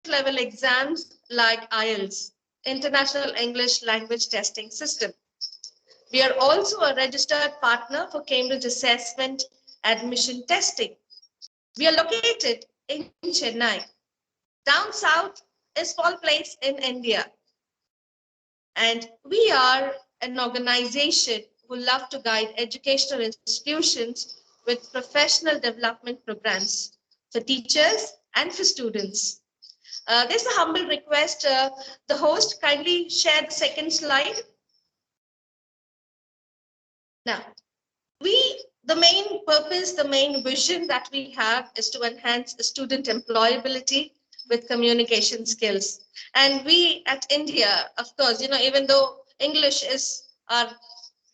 level exams like IELTS, International English Language Testing System. We are also a registered partner for Cambridge Assessment Admission Testing. We are located in Chennai. Down south is Small Place in India. And we are an organization who love to guide educational institutions with professional development programs for teachers and for students. There's a humble request. The host, kindly share the second slide. Now, the main purpose, the main vision that we have is to enhance student employability with communication skills. And we at India, of course, even though English is our,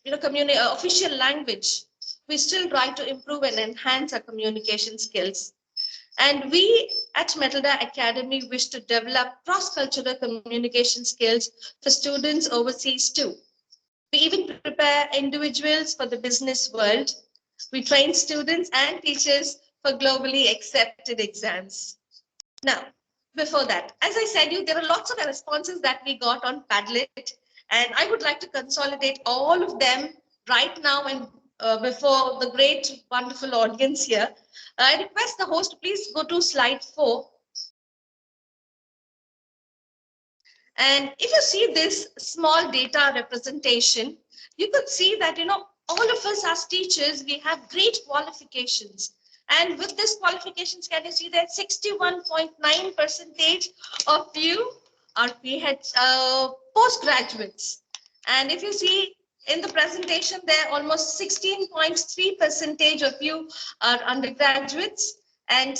official language, we still try to improve and enhance our communication skills. And we at Metalda Academy wish to develop cross-cultural communication skills for students overseas too. We even prepare individuals for the business world. We train students and teachers for globally accepted exams. Now, before that, as I said, there are lots of responses that we got on Padlet, and I would like to consolidate all of them right now and before the great, wonderful audience here. I request the host to please go to slide 4. And if you see this small data representation, you could see that, all of us as teachers, we have great qualifications. And with this qualifications, can you see that 61.9% of you are postgraduates. And if you see in the presentation there, almost 16.3% of you are undergraduates, and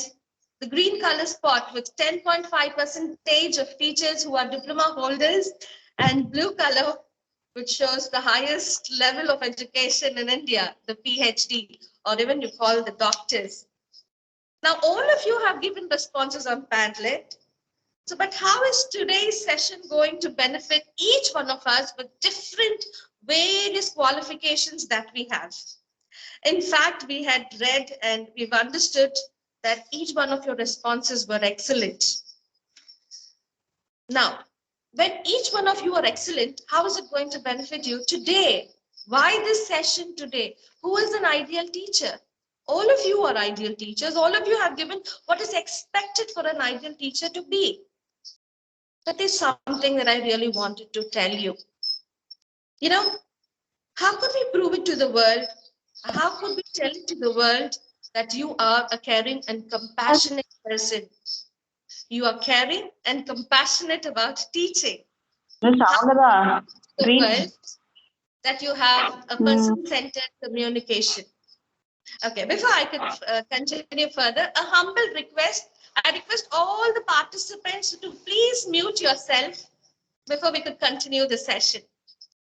the green color spot with 10.5% of teachers who are diploma holders, and blue color, which shows the highest level of education in India, the PhD, or even you call the doctors. Now, all of you have given responses on Padlet. So, but how is today's session going to benefit each one of us with different various qualifications that we have? In fact, we had read and we've understood that each one of your responses were excellent. Now, when each one of you are excellent, how is it going to benefit you today? Why this session today? Who is an ideal teacher? All of you are ideal teachers. All of you have given what is expected for an ideal teacher to be. That is something that I really wanted to tell you. How could we prove it to the world? How could we tell it to the world that you are a caring and compassionate person? You are caring and compassionate about teaching. The world that you have a person-centered communication. Okay, before I could continue further, a humble request. I request all the participants to please mute yourself before we could continue the session.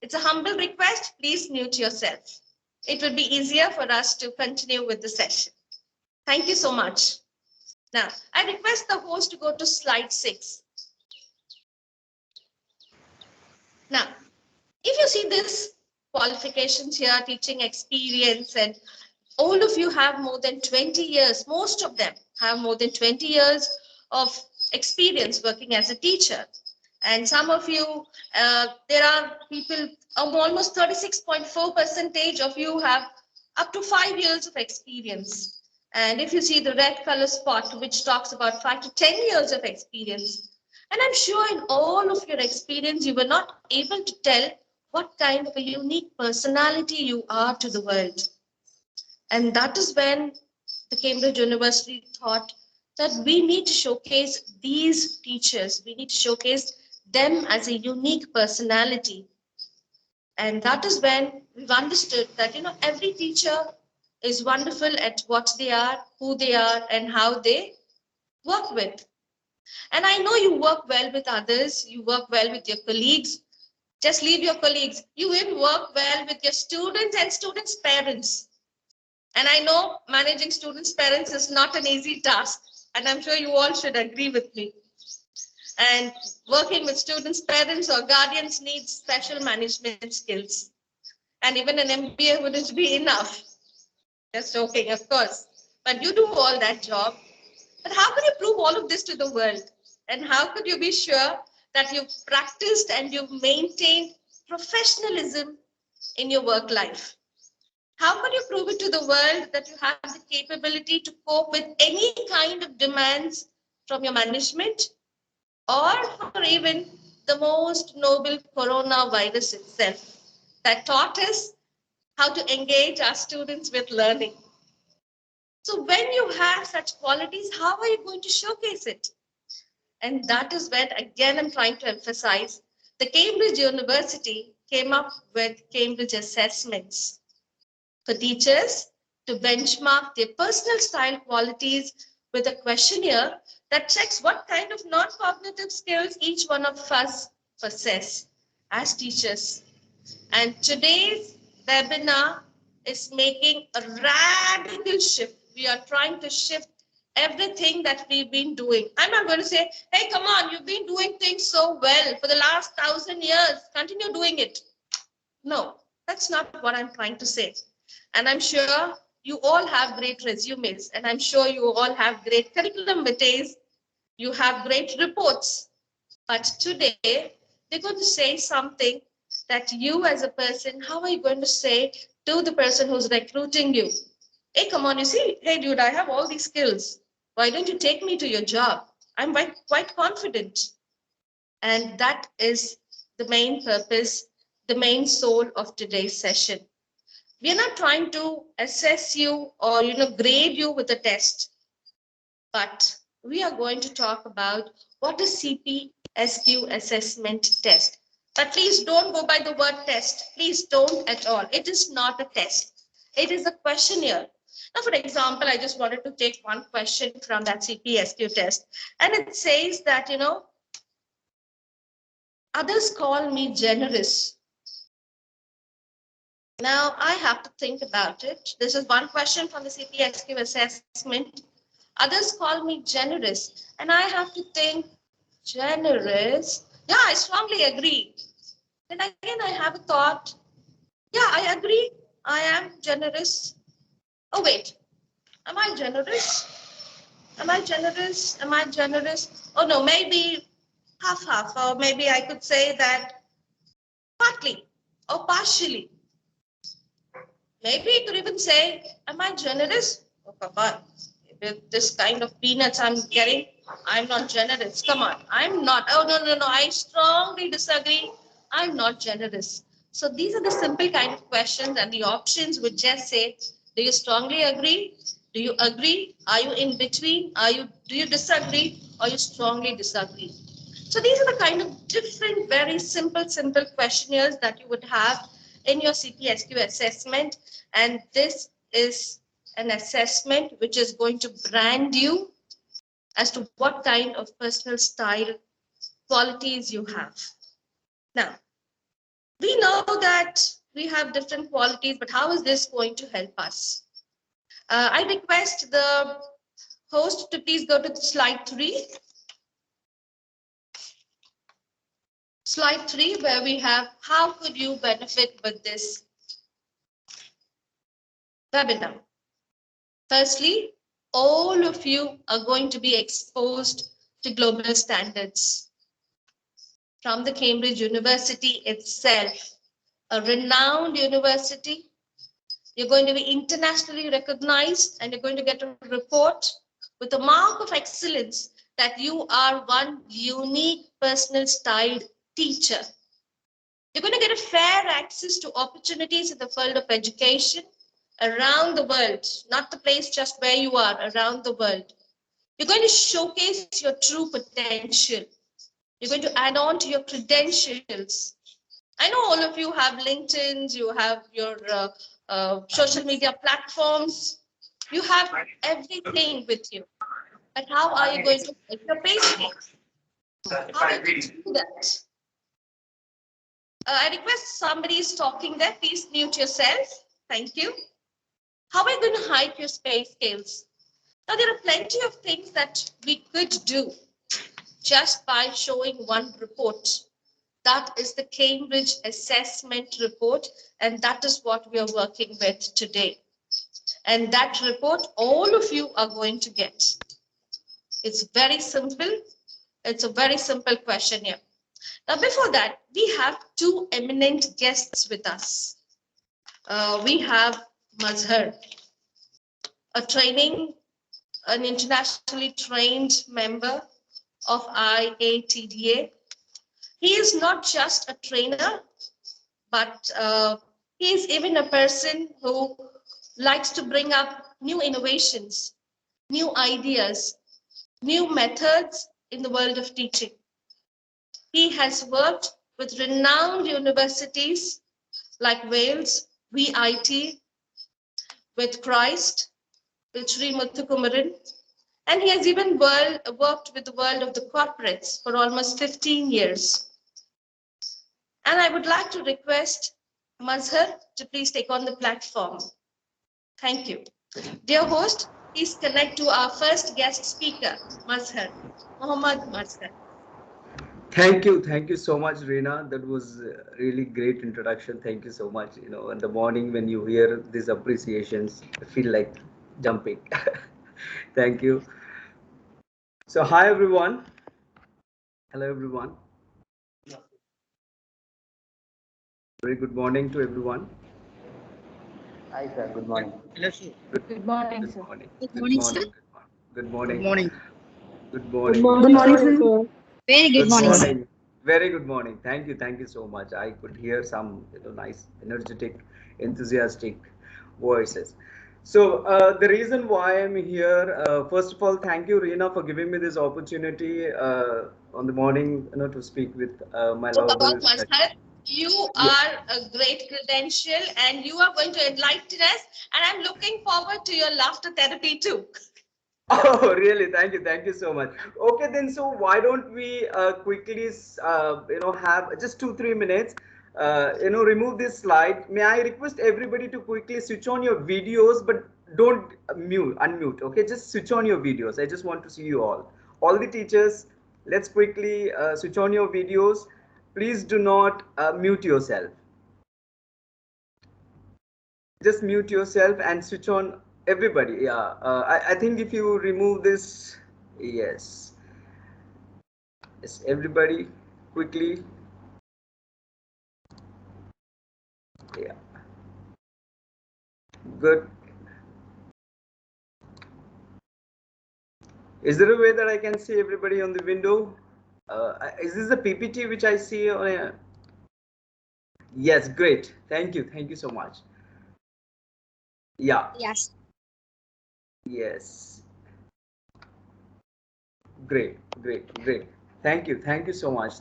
It's a humble request. Please mute yourself. It will be easier for us to continue with the session. Thank you so much. Now, I request the host to go to slide 6. Now, if you see this qualifications here, teaching experience, and all of you have more than 20 years, most of them have more than 20 years of experience working as a teacher. And some of you, there are people, almost 36.4% of you have up to 5 years of experience. And if you see the red color spot, which talks about 5 to 10 years of experience, and I'm sure in all of your experience, you were not able to tell what kind of a unique personality you are to the world. And that is when the Cambridge University thought that we need to showcase these teachers. We need to showcase them as a unique personality. And that is when we've understood that, every teacher is wonderful at what they are, who they are, and how they work with. And I know you work well with others. You work well with your colleagues. Just leave your colleagues. You even work well with your students and students' parents. And I know managing students' parents is not an easy task. And I'm sure you all should agree with me. And working with students' parents or guardians needs special management skills. And even an MBA wouldn't be enough. Just joking, of course. But you do all that job. But how can you prove all of this to the world? And how could you be sure that you've practiced and you've maintained professionalism in your work life? How could you prove it to the world that you have the capability to cope with any kind of demands from your management or for even the most noble coronavirus itself that taught us how to engage our students with learning? So when you have such qualities, how are you going to showcase it? And that is where, again, I'm trying to emphasize, the Cambridge University came up with Cambridge assessments for teachers to benchmark their personal style qualities with a questionnaire that checks what kind of non-cognitive skills each one of us possess as teachers. And today's webinar is making a radical shift. We are trying to shift everything that we've been doing. I'm not going to say, hey, come on, you've been doing things so well for the last 1,000 years. Continue doing it. No, that's not what I'm trying to say. And I'm sure you all have great resumes, and I'm sure you all have great curriculum vitae. You have great reports. But today, they're going to say something that you as a person, how are you going to say to the person who's recruiting you? Hey, come on, you see, hey, dude, I have all these skills. Why don't you take me to your job? I'm quite confident. And that is the main purpose, the main soul of today's session. We are not trying to assess you or grade you with a test, but we are going to talk about what is CPSQ assessment test. But please don't go by the word test. Please don't at all. It is not a test. It is a questionnaire. Now, for example, I just wanted to take one question from that CPSQ test. And it says that, others call me generous. Now, I have to think about it. This is one question from the CPSQ assessment. Others call me generous. And I have to think, generous? Yeah, I strongly agree. Then again, I have a thought. Yeah, I agree. I am generous. Oh, wait. Am I generous? Am I generous? Am I generous? Oh, no, maybe half. Or maybe I could say that partly or partially. Maybe you could even say, am I generous? Oh, come on. With this kind of peanuts I'm getting, I'm not generous. Come on. I'm not. Oh, no. I strongly disagree. I'm not generous. So these are the simple kind of questions, and the options would just say, do you strongly agree? Do you agree? Are you in between? Do you disagree? Or you strongly disagree? So these are the kind of different, very simple questionnaires that you would have in your CPSQ assessment. And this is an assessment which is going to brand you as to what kind of personal style qualities you have. Now, we know that we have different qualities, but how is this going to help us? I request the host to please go to slide 3. Slide 3, where we have how could you benefit with this webinar. Firstly, all of you are going to be exposed to global standards from the Cambridge University itself, a renowned university. You're going to be internationally recognized, and you're going to get a report with a mark of excellence that you are one unique personal styled teacher. You're going to get a fair access to opportunities in the field of education around the world, not the place just where you are, around the world. You're going to showcase your true potential. You're going to add on to your credentials. I know all of you have LinkedIn's, you have your social media platforms. You have everything with you. But how are you going to make your paycheck? How are you going to do that? I request somebody is talking there. Please mute yourself. Thank you. How are you going to hide your space skills? Now, there are plenty of things that we could do just by showing one report. That is the Cambridge Assessment Report, and that is what we are working with today. And that report, all of you are going to get. It's very simple. It's a very simple question here. Now, before that, we have two eminent guests with us. We have Mazhar, an internationally trained member of IATDA. He is not just a trainer, but he is even a person who likes to bring up new innovations, new ideas, new methods in the world of teaching. He has worked with renowned universities like Wales, VIT, with Christ, with Sri Muthukumaran, and he has even worked with the world of the corporates for almost 15 years. And I would like to request Mazhar to please take on the platform. Thank you. Dear host, please connect to our first guest speaker, Mazhar, Mohammad Mazhar. Thank you so much, Reena. That was a really great introduction. Thank you so much. You know, in the morning when you hear these appreciations, I feel like jumping. Thank you. So, hi everyone. Hello everyone. Very good morning to everyone. Hi sir, good morning. Hello, sir. Good morning, Good sir. morning. Good Good morning, morning. Good morning. Good morning. Good Good morning. morning, sir. Very good Good morning, sir. morning. Very good morning. Thank you so much. I could hear some nice, energetic, enthusiastic voices. So the reason why I'm here, first of all, thank you, Reena, for giving me this opportunity on the morning, to speak with my lovable. Mazhar, you Yeah. are a great credential and you are going to enlighten us. And I'm looking forward to your laughter therapy too. Oh, really? Thank you so much. Okay, then, so why don't we quickly, have just 2-3 minutes, remove this slide. May I request everybody to quickly switch on your videos, but don't unmute. Okay, just switch on your videos. I just want to see you all the teachers. Let's quickly switch on your videos. Please do not mute yourself. Just mute yourself and switch on everybody. Yeah, I think if you remove this, yes, everybody quickly. Yeah, good. Is there a way that I can see everybody on the window? Is this a PPT which I see on a... Yes, great. Thank you so much. Yeah. Yes. Yes. Great. Thank you so much.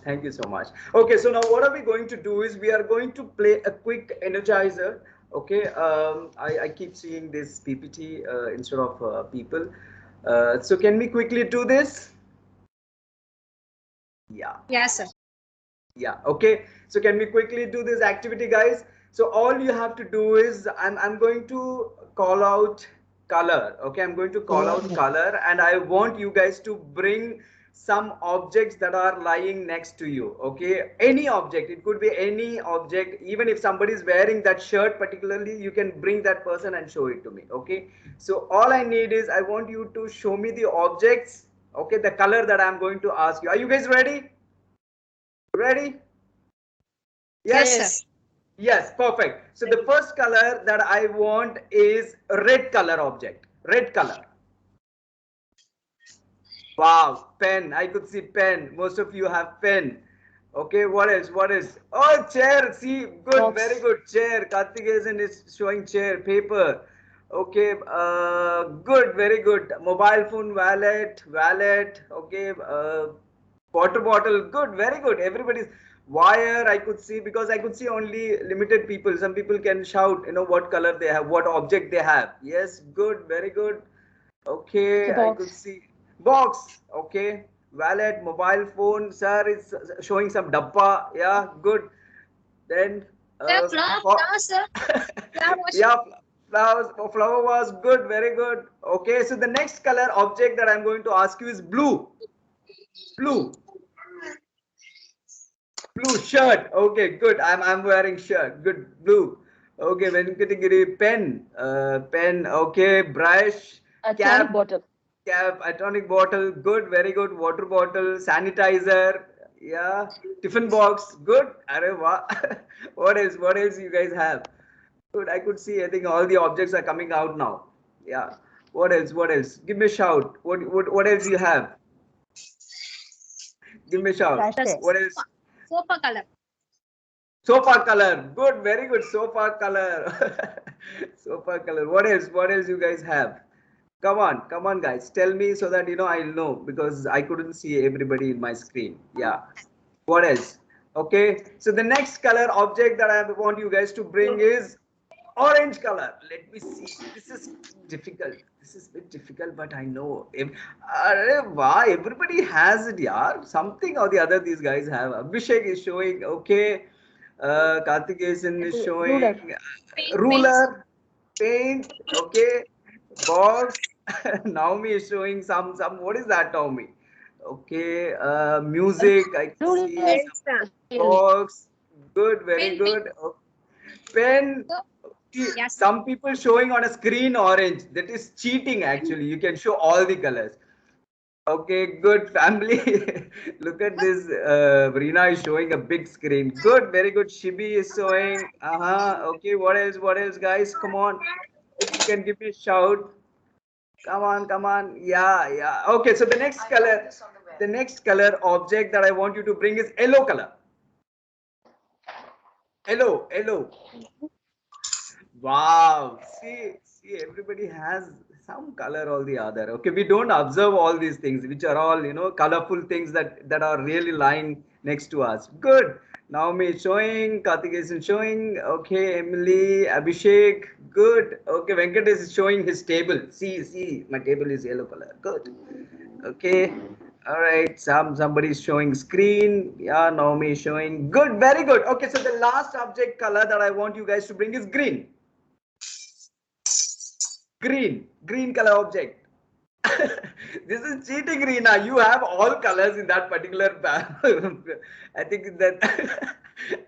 Okay, so now what are we going to do is we are going to play a quick energizer. Okay, I keep seeing this PPT instead of people. So can we quickly do this? Yeah. Yes, sir. Yeah, okay. So can we quickly do this activity, guys? So all you have to do is I'm going to call out color. Okay, I'm going to call out color, and I want you guys to bring some objects that are lying next to you. Okay, any object, it could be any object. Even if somebody is wearing that shirt particularly, you can bring that person and show it to me. Okay, so all I need is I want you to show me the objects. Okay, the color that I'm going to ask you. Are you guys ready? Ready? Yes, Yes. sir. Yes, perfect. So the first color that I want is red color object. Red color. Wow, pen. I could see pen. Most of you have pen. Okay, what else? What is? Oh, chair. See, good, Box. very good. Chair. Karthikeyan is showing chair. Paper. Okay, good, very good. Mobile phone, wallet. Okay, water bottle. Good, very good. Everybody's wire. I could see because I could see only limited people. Some people can shout, what color they have, what object they have. Yes, good, very good. Okay, The I could box. see box. Okay, wallet, mobile phone. Sir is showing some dabba. Yeah, good. Then Yeah, flower, sir. Flower wash. yeah, flower was good, very good. Okay, so the next color object that I'm going to ask you is blue. Blue. Blue shirt. Okay, good. I'm wearing shirt. Good. Blue. Okay, Venkatagiri pen. Pen. Okay, brush. Arsenic Cap. bottle. Cap, atomic bottle, good, very good. Water bottle, sanitizer, yeah. Tiffin box, good. Arey wah. What else? What else you guys have? Good. I could see. I think all the objects are coming out now. Yeah. What else? What else? Give me a shout. What else you have? Give me a shout. Sachet. What else? Sofa color. Sofa color. Good. Very good. Sofa color. Sofa color. What else? What else you guys have? Come on, guys. Tell me so that I'll know because I couldn't see everybody in my screen. Yeah. What else? Okay. So the next color object that I want you guys to bring is orange color. Let me see. This is difficult. This is a bit difficult, but I know. Why everybody has it, yeah. Something or the other these guys have. Abhishek is showing. Okay. Karthikeyan is showing. Ruler, paint. Okay. Box. Naomi is showing some. What is that, Naomi? Okay. Music. I can see some box. Good. Very good. Okay. Pen. Yes. Some people showing on a screen orange. That is cheating actually. You can show all the colors. Okay, good family. Look at this. Reena is showing a big screen. Good, very good. Shibi is showing. Okay, what else? What else, guys? Come on. If you can give me a shout. Come on, come on. Yeah, yeah. Okay, so the next color object that I want you to bring is yellow color. Yellow. Wow. See, everybody has some color or the other. Okay, we don't observe all these things, which are all, colorful things that are really lying next to us. Good. Naomi is showing, Karthikeyan is showing. Okay, Emily, Abhishek. Good. Okay, Venkatesh is showing his table. See, my table is yellow color. Good. Okay. All right. Somebody is showing screen. Yeah, Naomi is showing. Good. Very good. Okay, so the last object color that I want you guys to bring is green. Green color object. This is cheating, Reena. You have all colors in that particular I think that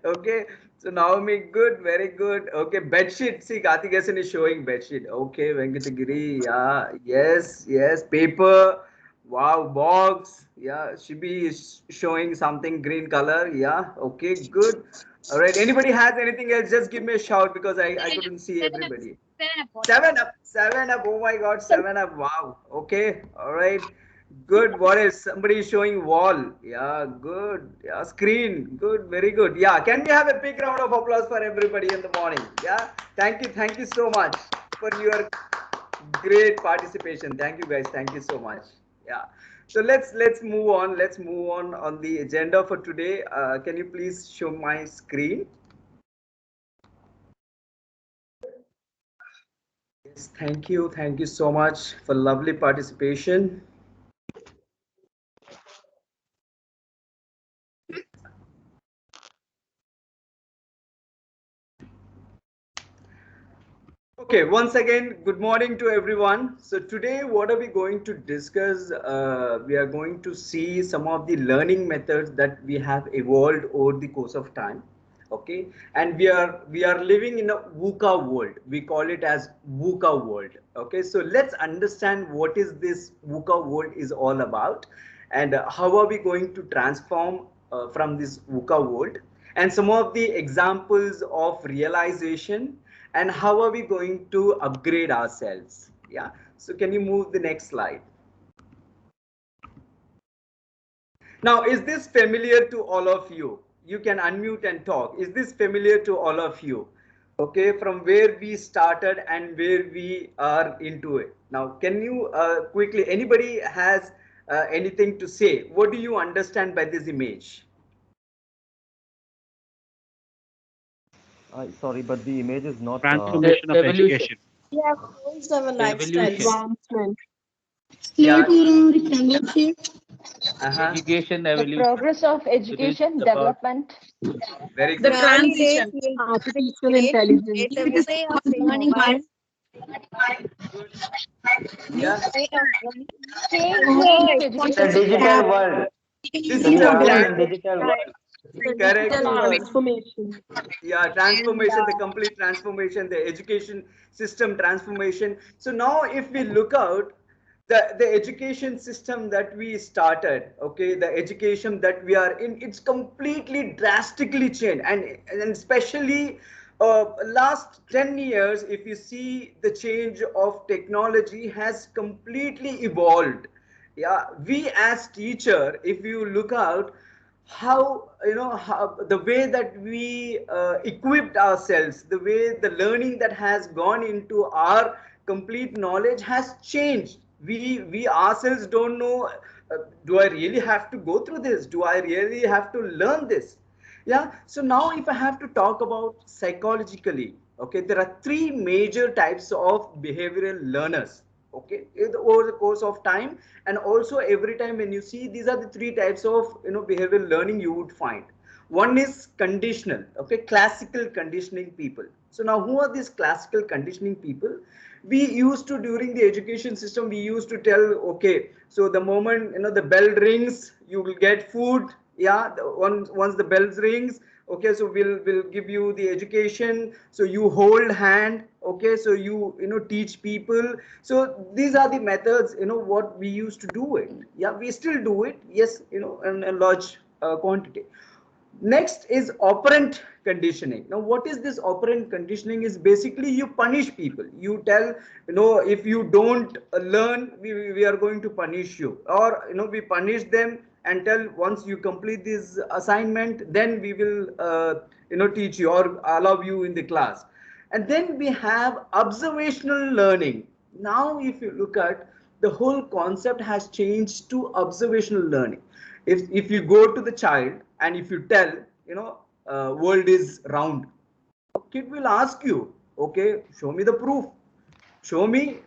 okay. So Naomi, good, very good. Okay, bedsheet. See, Karthikeyan is showing bedsheet. Okay, Venkatagiri. Yeah, yes. Paper. Wow, box. Yeah, Shibi is showing something green color. Yeah, okay, good. All right. Anybody has anything else? Just give me a shout because I couldn't see everybody. 7 Up. 7 Up. Oh my God, 7 Up. Wow. Okay. All right. Good. What else? Somebody is showing wall. Yeah. Good. Yeah. Screen. Good. Very good. Yeah. Can we have a big round of applause for everybody in the morning? Yeah. Thank you. Thank you so much for your great participation. Thank you, guys. Thank you so much. Yeah. So let's move on. Let's move on the agenda for today. Can you please show my screen? Yes, thank you. Thank you so much for lovely participation. Okay, once again, good morning to everyone. So today, what are we going to discuss? We are going to see some of the learning methods that we have evolved over the course of time. Okay, and we are living in a VUCA world. We call it as VUCA world. Okay, so let's understand what is this VUCA world is all about, and how are we going to transform from this VUCA world, and some of the examples of realization and how are we going to upgrade ourselves. Yeah, so can you move the next slide? Now, is this familiar to all of you? You can unmute and talk. Is this familiar to all of you? Okay, from where we started and where we are into it now. Can you quickly, anybody has anything to say? What do you understand by this image? Sorry, but the image is not. Transformation of education. Yeah, it's our lifestyle advancement. Yeah. Education The evolution. progress of education About- development. Very The good. transition, artificial intelligence. Great way of learning by Yeah. Change of education The digital system. world. So we Digital are world. in digital world. Correct. Digital transformation. Yeah, transformation, the complete transformation, the education system transformation. So now if we look out, the education system that we started, okay, the education that we are in, it's completely drastically changed, and especially last 10 years, if you see, the change of technology has completely evolved. Yeah, we as teacher, if you look out how, how the way that we equipped ourselves, the way the learning that has gone into our complete knowledge has changed. We ourselves don't know, do I really have to go through this, do I really have to learn this? Yeah, so now if I have to talk about psychologically, okay, there are three major types of behavioral learners, okay, over the course of time. And also every time when you see, these are the three types of, behavioral learning you would find. One is conditional, okay, classical conditioning people. So now who are these classical conditioning people? We used to, during the education system, we used to tell, okay, so the moment, the bell rings, you will get food. Yeah, once the bells rings, okay, so we'll give you the education, so you hold hand, okay, so you teach people. So these are the methods, what we used to do it. Yeah, we still do it, yes, in a large quantity. Next is operant conditioning. Now, what is this operant conditioning? Is basically you punish people. You tell, if you don't learn, we are going to punish you, or we punish them and tell, once you complete this assignment, then we will teach you or allow you in the class. And then we have observational learning. Now, if you look at, the whole concept has changed to observational learning. If you go to the child and if you tell, world is round, kid will ask you, okay, show me the proof, show me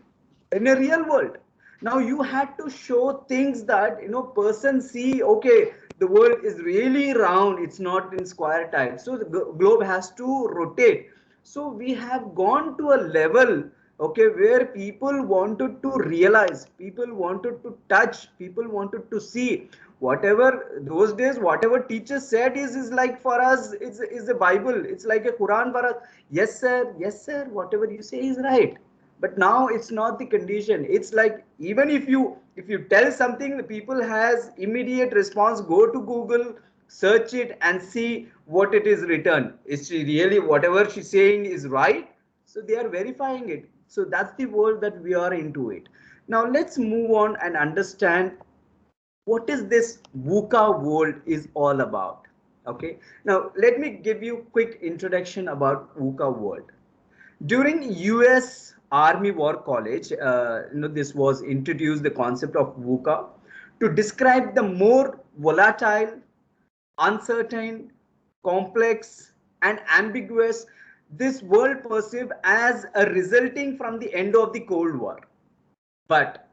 in a real world. Now you had to show things that, person see, okay, the world is really round, it's not in square type, so the globe has to rotate. So we have gone to a level, okay, where people wanted to realize, people wanted to touch, people wanted to see. Whatever those days, whatever teachers said is like, for us, is a Bible, it's like a Quran for us. Yes sir, yes sir, whatever you say is right. But now it's not the condition. It's like, even if you tell something, the people has immediate response, go to Google, search it and see what it is written, is she really, whatever she's saying is right? So they are verifying it. So that's the world that we are into it. Now let's move on and understand what is this VUCA world is all about. Okay, now let me give you quick introduction about VUCA world. During US Army War College, this was introduced, the concept of VUCA, to describe the more volatile, uncertain, complex, and ambiguous this world perceived as a resulting from the end of the Cold War. But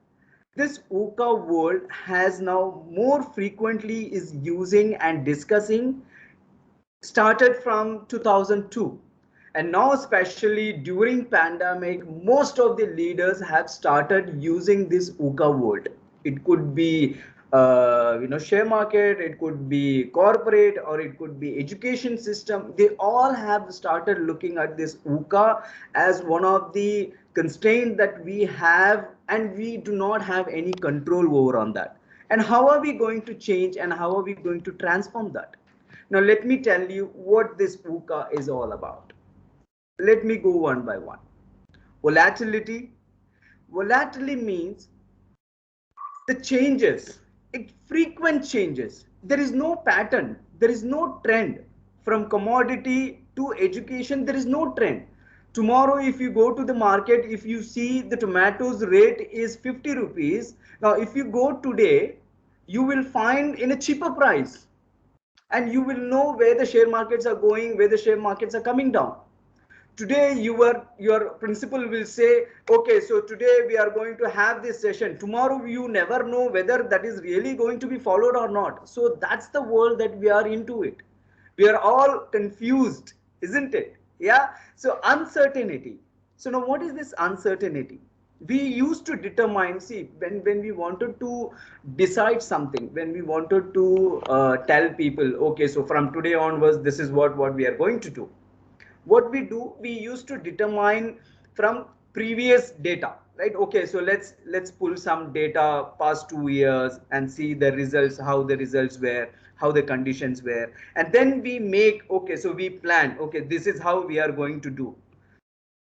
this VUCA world has now more frequently is using and discussing, started from 2002. And now, especially during pandemic, most of the leaders have started using this VUCA word. It could be share market, it could be corporate, or it could be education system. They all have started looking at this VUCA as one of the constraints that we have, and we do not have any control over on that. And how are we going to change, and how are we going to transform that? Now let me tell you what this VUCA is all about. Let me go one by one. Volatility. Volatility means the changes, frequent changes. There is no pattern, there is no trend. From commodity to education, there is no trend. Tomorrow, if you go to the market, if you see the tomatoes rate is 50 rupees. Now, if you go today, you will find in a cheaper price. And you will know where the share markets are going, where the share markets are coming down. Today your principal will say, okay, so today we are going to have this session. Tomorrow you never know whether that is really going to be followed or not. So that's the world that we are into it. We are all confused, isn't it? Yeah, so uncertainty. So now what is this uncertainty? We used to determine, see, when we wanted to decide something, when we wanted to tell people, okay, so from today onwards, this is what we are going to do. What we do, we used to determine from previous data. right? Okay, so let's pull some data past 2 years and see the results, how the results were, how the conditions were, and then we make, okay, so we plan, okay, this is how we are going to do.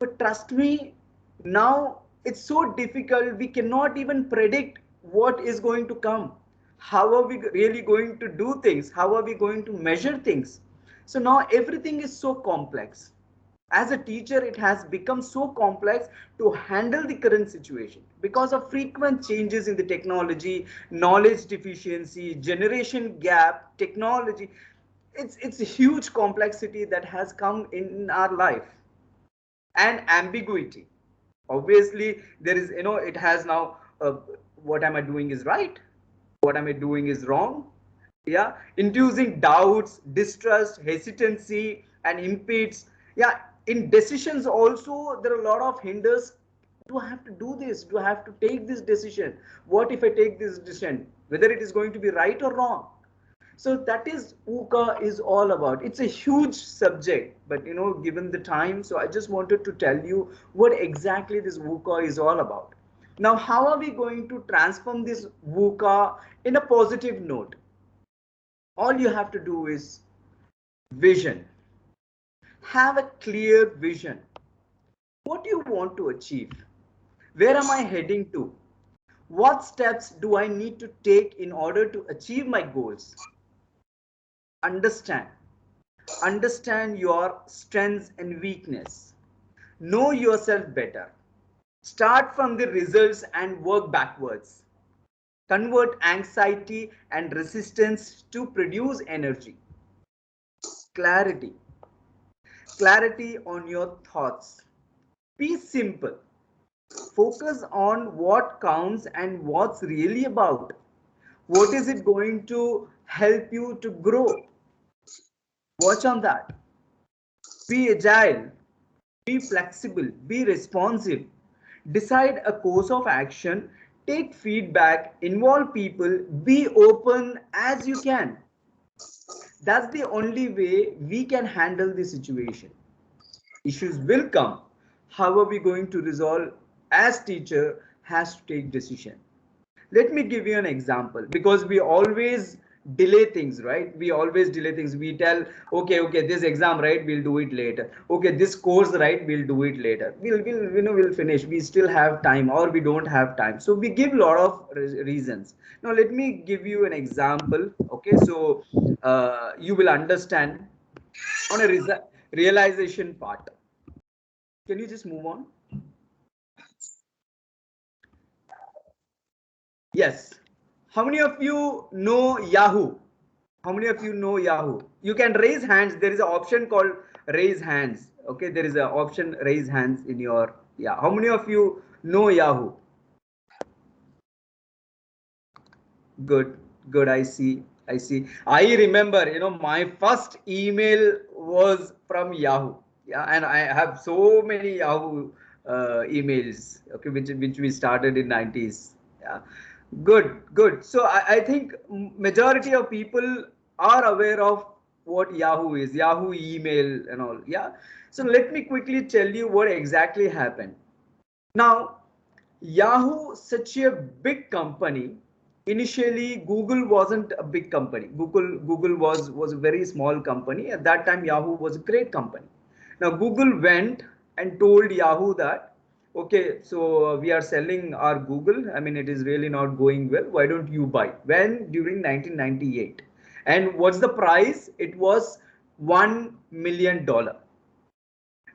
But trust me, now it's so difficult. We cannot even predict what is going to come. How are we really going to do things? How are we going to measure things? So now everything is so complex. As a teacher, it has become so complex to handle the current situation because of frequent changes in the technology, knowledge deficiency, generation gap, technology. It's a huge complexity that has come in our life, and ambiguity. Obviously, there is, it has now, what am I doing is right? What am I doing is wrong? Yeah, inducing doubts, distrust, hesitancy, and impedes. Yeah, in decisions also, there are a lot of hinders. Do I have to do this? Do I have to take this decision? What if I take this decision? Whether it is going to be right or wrong? So that is VUCA is all about. It's a huge subject, but given the time, so I just wanted to tell you what exactly this VUCA is all about. Now, how are we going to transform this VUCA in a positive note? All you have to do is vision. Have a clear vision. What do you want to achieve? Where am I heading to? What steps do I need to take in order to achieve my goals? Understand your strengths and weakness. Know yourself better. Start from the results and work backwards. Convert anxiety and resistance to produce energy. Clarity on your thoughts. Be simple. Focus on what counts and what's really about. What is it going to help you to grow? Watch on that. Be agile, be flexible, be responsive. Decide a course of action, take feedback, involve people, be open as you can. That's the only way we can handle the situation. Issues will come. How are we going to resolve? As teacher has to take decision. Let me give you an example, because we always delay things, right? We always delay things. We tell, okay, this exam, right, we'll do it later. Okay, this course, right, we'll do it later. We'll finish. We still have time, or we don't have time. So we give a lot of reasons. Now let me give you an example. Okay, so you will understand on a realization part. Can you just move on? Yes. How many of you know Yahoo? How many of you know Yahoo? You can raise hands. There is an option called raise hands. Okay, there is an option raise hands in your, yeah. How many of you know Yahoo? Good. I see. I remember, my first email was from Yahoo. Yeah, and I have so many Yahoo emails. Okay, which we started in 90s. Yeah. Good. So I think majority of people are aware of what Yahoo is, Yahoo email and all. Yeah. So let me quickly tell you what exactly happened. Now, Yahoo, such a big company. Initially, Google wasn't a big company. Google was a very small company. At that time, Yahoo was a great company. Now, Google went and told Yahoo that, okay, so we are selling our Google. I mean, it is really not going well. Why don't you buy? When? During 1998. And what's the price? It was $1 million.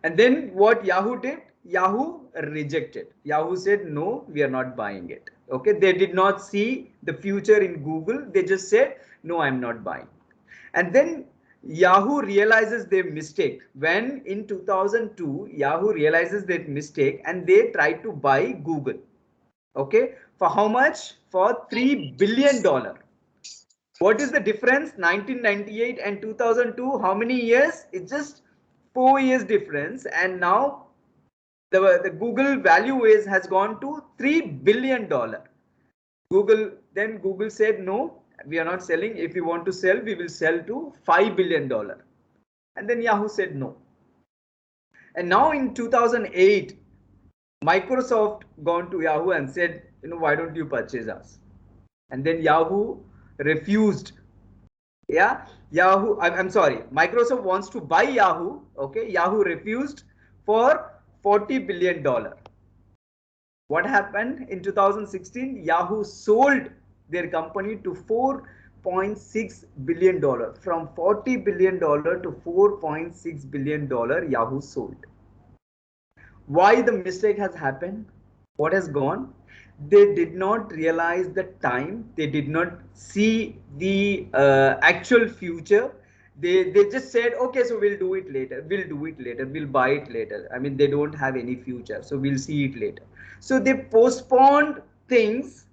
And then what Yahoo did? Yahoo rejected. Yahoo said, no, we are not buying it. Okay, they did not see the future in Google. They just said, no, I'm not buying. And then Yahoo realizes their mistake. When in 2002, Yahoo realizes their mistake and they try to buy Google. Okay, for how much? For $3 billion. What is the difference? 1998 and 2002, how many years? It's just 4 years difference, and now the Google value has gone to $3 billion. Google said, no, we are not selling. If you want to sell, we will sell to $5 billion. And then Yahoo said no. And now in 2008, Microsoft gone to Yahoo and said, why don't you purchase us? And then Yahoo refused. Yeah, Yahoo, I'm sorry, Microsoft wants to buy Yahoo. Okay, Yahoo refused for $40 billion. What happened in 2016? Yahoo sold their company to $4.6 billion. From $40 billion to $4.6 billion, Yahoo sold. Why the mistake has happened? What has gone? They did not realize the time. They did not see the actual future. They just said, okay, so we'll do it later. We'll do it later. We'll buy it later. I mean, they don't have any future, so we'll see it later. So they postponed things,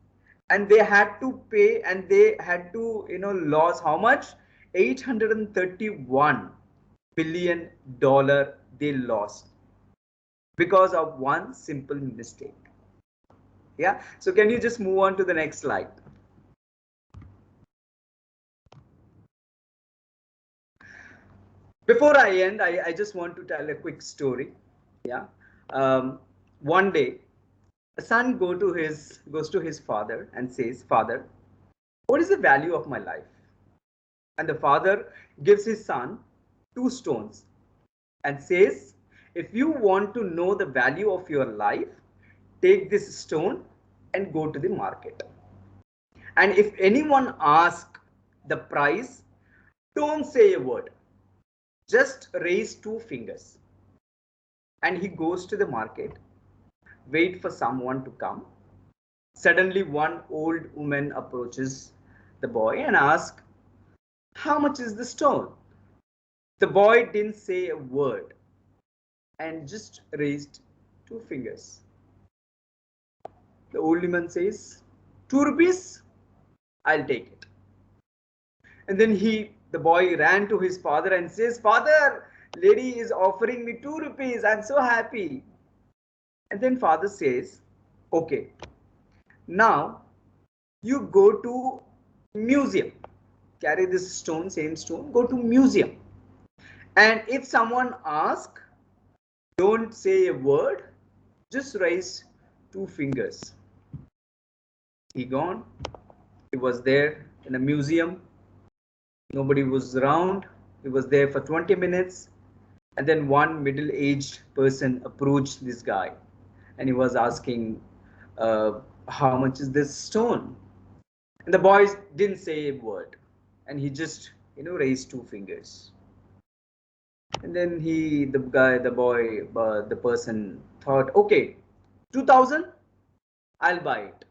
and they had to pay, and they had to, lose how much? $831 billion they lost because of one simple mistake. Yeah, so can you just move on to the next slide? Before I end, I just want to tell a quick story. Yeah, one day a son goes to his father and says, "Father, what is the value of my life?" And the father gives his son 2 stones and says, "If you want to know the value of your life, take this stone and go to the market. And if anyone asks the price, don't say a word. Just raise 2 fingers." And he goes to the market, wait for someone to come. Suddenly, one old woman approaches the boy and asks, "How much is the stone?" The boy didn't say a word and just raised 2 fingers. The old woman says, "₹2? I'll take it." And then the boy ran to his father and says, "Father, lady is offering me ₹2. I'm so happy." And then father says, "Okay, now you go to museum. Carry this stone, same stone, go to museum. And if someone asks, don't say a word, just raise 2 fingers." He gone. He was there in a museum. Nobody was around. He was there for 20 minutes. And then one middle-aged person approached this guy. And he was asking, how much is this stone? And the boy didn't say a word. And he just, raised 2 fingers. And then the person thought, okay, 2,000, I'll buy it.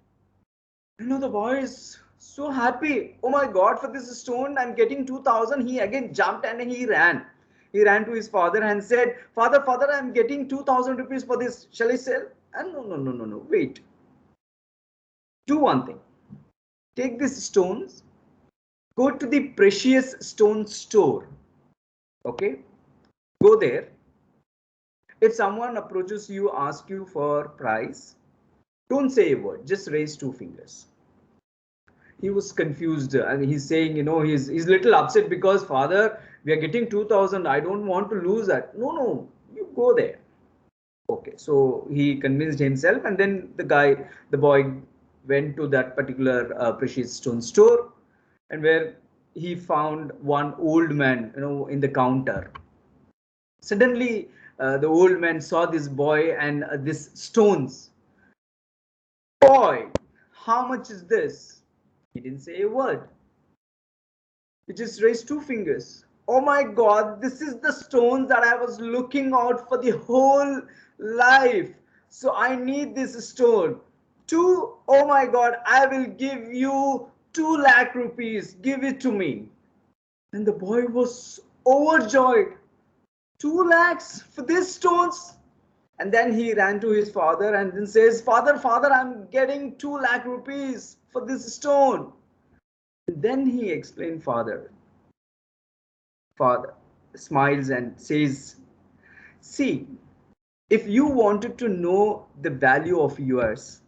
The boy is so happy. Oh my God, for this stone, I'm getting 2,000. He again jumped and he ran. He ran to his father and said, Father, I'm getting 2,000 rupees for this. Shall I sell? And no, wait. Do one thing. Take these stones, go to the precious stone store. Okay? Go there. If someone approaches you, asks you for price, don't say a word, just raise 2 fingers. He was confused and he's saying, he's little upset because, Father, we are getting 2,000. I don't want to lose that. No, you go there. Okay, so he convinced himself, and then the boy went to that particular precious stone store, and where he found one old man, in the counter. Suddenly, the old man saw this boy and these stones. "Boy, how much is this?" He didn't say a word. He just raised 2 fingers. "Oh my God, this is the stones that I was looking out for the whole life. So I need this stone. Oh my God, I will give you 2 lakh rupees. Give it to me." And the boy was overjoyed. 2 lakhs for these stones? And then he ran to his father and then says, Father, I'm getting 2 lakh rupees for this stone." And then he explained, Father smiles and says, "See, if you wanted to know the value of yours,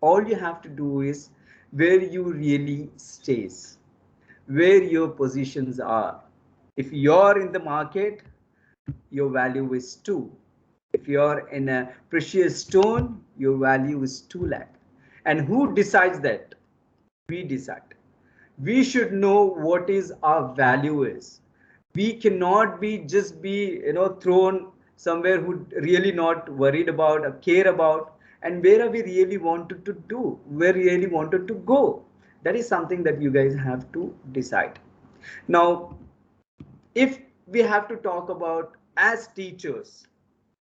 all you have to do is where you really stays, where your positions are. If you're in the market, your value is 2. If you're in a precious stone, your value is 2 lakh. And who decides that? We decide. We should know what is our value is. We cannot be just be thrown somewhere who really not worried about or care about, and where are we really wanted to do, where really wanted to go. That is something that you guys have to decide. Now, if we have to talk about as teachers,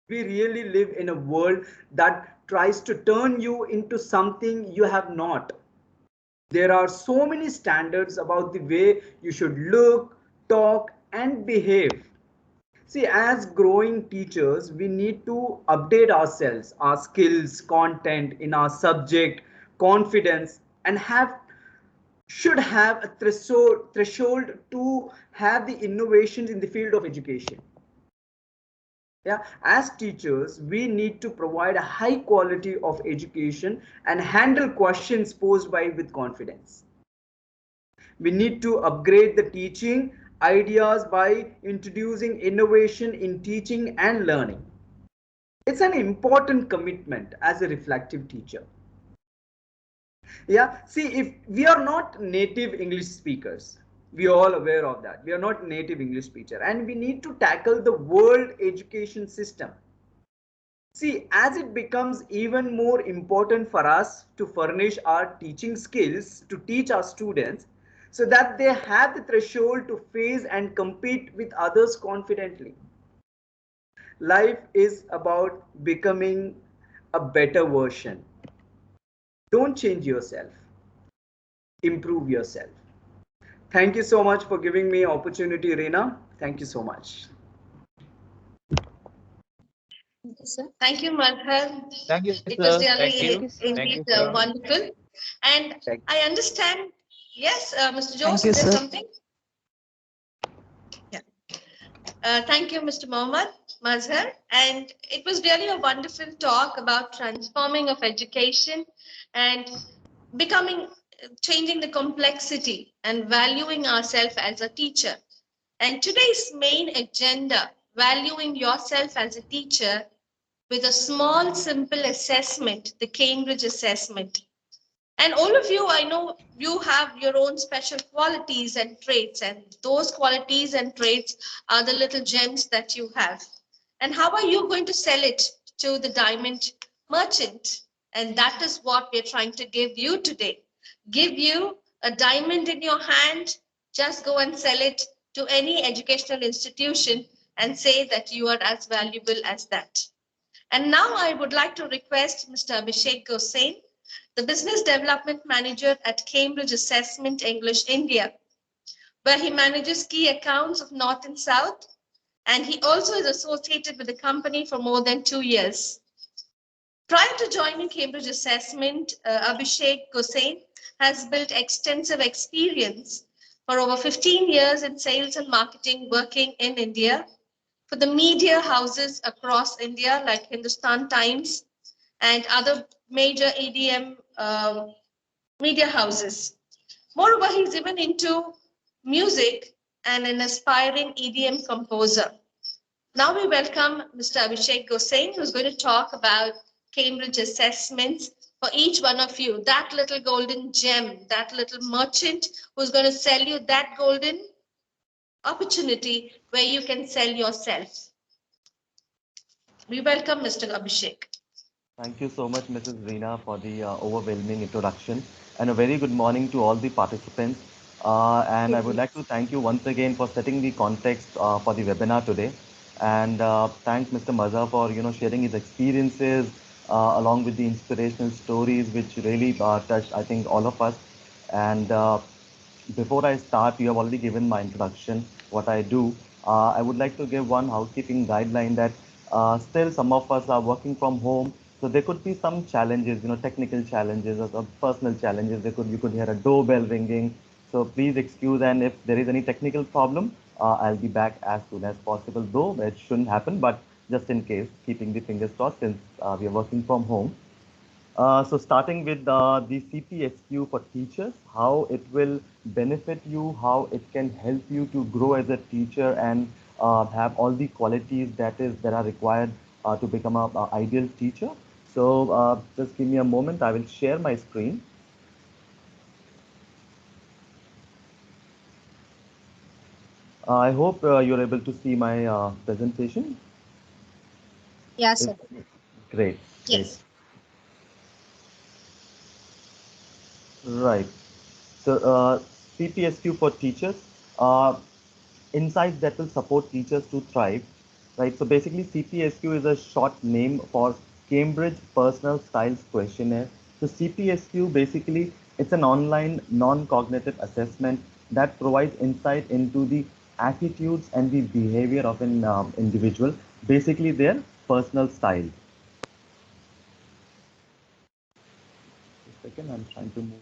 we really live in a world that tries to turn you into something you have not. There are so many standards about the way you should look, talk, and behave. See, as growing teachers, we need to update ourselves, our skills, content in our subject, confidence, and should have a threshold to have the innovations in the field of education. Yeah, as teachers, we need to provide a high quality of education and handle questions posed by with confidence. We need to upgrade the teaching ideas by introducing innovation in teaching and learning. It's an important commitment as a reflective teacher. Yeah, see, if we are not native English speakers, we are all aware of that. We are not native English speaker, and we need to tackle the world education system. See, as it becomes even more important for us to furnish our teaching skills to teach our students so that they have the threshold to face and compete with others confidently. Life is about becoming a better version. Don't change yourself, improve yourself. Thank you so much for giving me opportunity, Reena. Thank you so much. Thank you, Madhur. Thank you, It was sir. Thank really you. Thank indeed you, sir. wonderful. And Thank I understand. Yes, Mr. Thank Jose, you, is there sir. something? Yeah. Thank you, Mr. Mohammed Mazhar. And it was really a wonderful talk about transforming of education and becoming, changing the complexity and valuing ourselves as a teacher. And today's main agenda, valuing yourself as a teacher, with a small, simple assessment, the Cambridge assessment. And all of you, I know you have your own special qualities and traits, and those qualities and traits are the little gems that you have. And how are you going to sell it to the diamond merchant? And that is what we're trying to give you today. Give you a diamond in your hand, just go and sell it to any educational institution and say that you are as valuable as that. And now I would like to request Mr. Abhishek Gosain, the Business Development Manager at Cambridge Assessment English India, where he manages key accounts of North and South, and he also is associated with the company for more than 2 years. Prior to joining Cambridge Assessment, Abhishek Gosain has built extensive experience for over 15 years in sales and marketing, working in India for the media houses across India like Hindustan Times and other major EDM media houses. Moreover, he's even into music and an aspiring EDM composer. Now we welcome Mr. Abhishek Gosain, who's going to talk about Cambridge assessments for each one of you. That little golden gem, that little merchant who's going to sell you that golden opportunity where you can sell yourself. We welcome Mr. Abhishek. Thank you so much, Mrs. Reena, for the overwhelming introduction, and a very good morning to all the participants. And I would like to thank you once again for setting the context for the webinar today. And thanks, Mr. Mazhar, for sharing his experiences along with the inspirational stories, which really touched, I think, all of us. And before I start, you have already given my introduction, what I do. I would like to give one housekeeping guideline that still some of us are working from home, so there could be some challenges, technical challenges or some personal challenges. You could hear a doorbell ringing. So please excuse, and if there is any technical problem, I'll be back as soon as possible, though it shouldn't happen, but just in case, keeping the fingers crossed since we are working from home. So starting with the CPSQ for teachers, how it will benefit you, how it can help you to grow as a teacher and have all the qualities that are required to become a ideal teacher. So just give me a moment. I will share my screen. I hope you're able to see my presentation. Yes, sir. Great, great. Yes. Right. So CPSQ for teachers, insights that will support teachers to thrive. Right. So basically, CPSQ is a short name for Cambridge Personal Styles Questionnaire. So CPSQ basically it's an online non-cognitive assessment that provides insight into the attitudes and the behavior of an individual, basically their personal style. Just a second, I'm trying to move.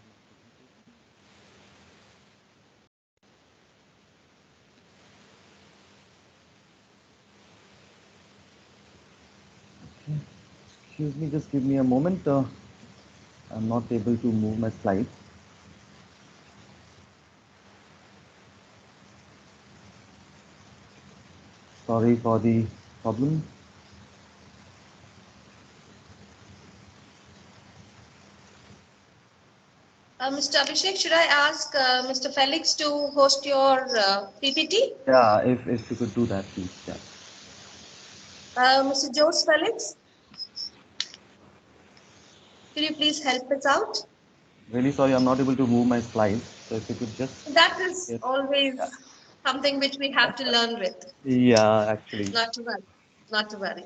Excuse me, just give me a moment. I'm not able to move my slides. Sorry for the problem. Mr. Abhishek, should I ask Mr. Felix to host your PPT? Yeah, if you could do that, please. Yeah. Mr. George Felix, could you please help us out? Really sorry, I'm not able to move my slides. So if you could just. That is Yes. always Yeah. something which we have to learn with. Yeah, actually. Not to worry. Not to worry.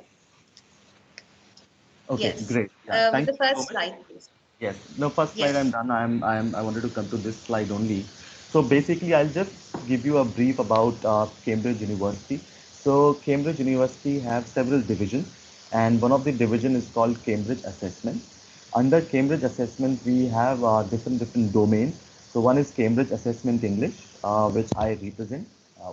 Okay, Yes. great. Yeah, With thank the you so first much. slide, please. Yes. No, first slide I'm Yes. done. I wanted to come to this slide only. So basically, I'll just give you a brief about Cambridge University. So Cambridge University have several divisions, and one of the division is called Cambridge Assessment. Under Cambridge Assessment, we have different domains. So one is Cambridge Assessment English, which I represent,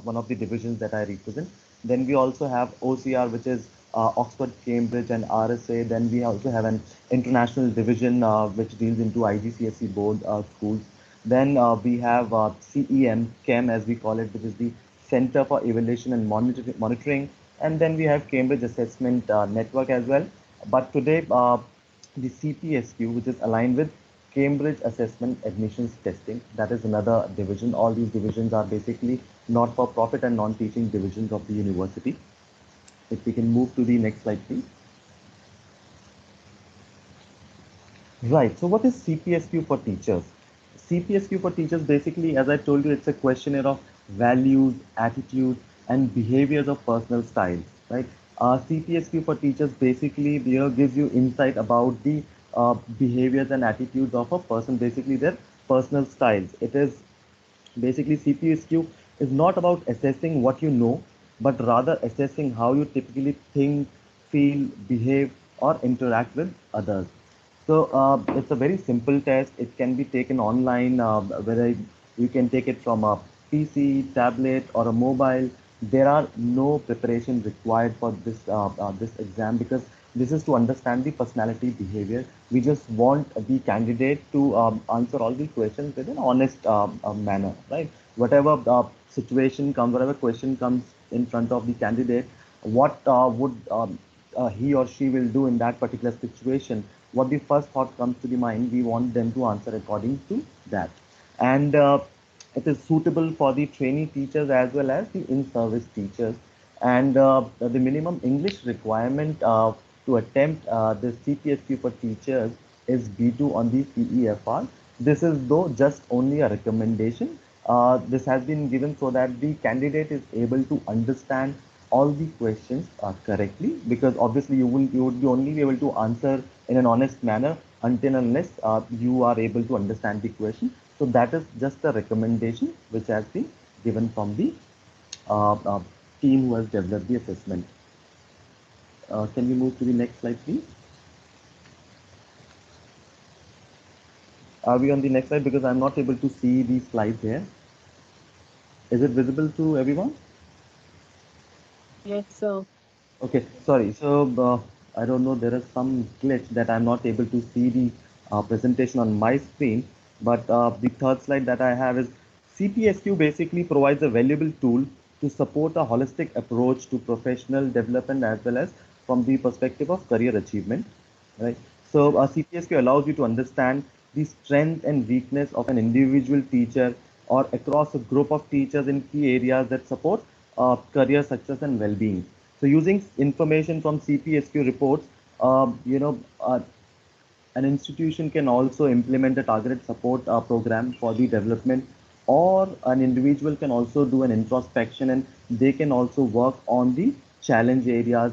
one of the divisions that I represent. Then we also have OCR, which is Oxford, Cambridge, and RSA. Then we also have an international division which deals into IGCSE board schools. Then we have CEM, CHEM as we call it, which is the Center for Evaluation and Monitoring. And then we have Cambridge Assessment Network as well. But today, the CPSQ, which is aligned with Cambridge Assessment Admissions Testing, that is another division. All these divisions are basically not-for-profit and non-teaching divisions of the university. If we can move to the next slide, please. Right. So what is CPSQ for teachers? CPSQ for teachers, basically, as I told you, it's a questionnaire of values, attitude, and behaviors of personal styles. Right. CPSQ for teachers basically gives you insight about the behaviors and attitudes of a person, basically their personal styles. It is basically CPSQ is not about assessing what you know, but rather assessing how you typically think, feel, behave, or interact with others. So it's a very simple test. It can be taken online, whether you can take it from a PC, tablet, or a mobile. There are no preparation required for this exam because this is to understand the personality behavior. We just want the candidate to answer all the questions with an honest manner, right? Whatever situation comes, whatever question comes in front of the candidate, what would he or she will do in that particular situation, what the first thought comes to the mind, we want them to answer according to that. And it is suitable for the trainee teachers as well as the in-service teachers. And the minimum English requirement to attempt the CPSQ for teachers is B2 on the CEFR. This is though just only a recommendation. This has been given so that the candidate is able to understand all the questions correctly, because obviously you would be only be able to answer in an honest manner until unless you are able to understand the question. So that is just a recommendation which has been given from the uh, uh, team who has developed the assessment. Can we move to the next slide, please? Are we on the next slide? Because I'm not able to see these slides here. Is it visible to everyone? Yes, sir. Okay, sorry. So I don't know, there is some glitch that I'm not able to see the presentation on my screen. But the third slide that I have is CPSQ basically provides a valuable tool to support a holistic approach to professional development as well as from the perspective of career achievement, right? So CPSQ allows you to understand the strength and weakness of an individual teacher or across a group of teachers in key areas that support career success and well-being. So using information from CPSQ reports, an institution can also implement a targeted support program for the development, or an individual can also do an introspection, and they can also work on the challenge areas.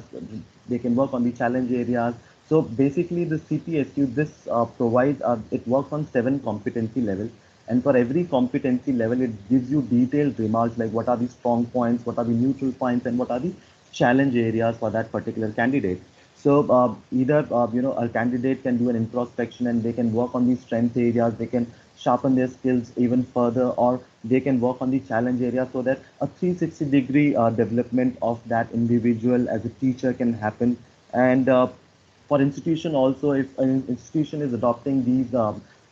They can work on the challenge areas. So basically, the CPSQ this provides it works on 7 competency levels, and for every competency level, it gives you detailed remarks like what are the strong points, what are the neutral points, and what are the challenge areas for that particular candidate. So either a candidate can do an introspection and they can work on the strength areas, they can sharpen their skills even further, or they can work on the challenge area, so that a 360-degree development of that individual as a teacher can happen. And for institution also, if an institution is adopting these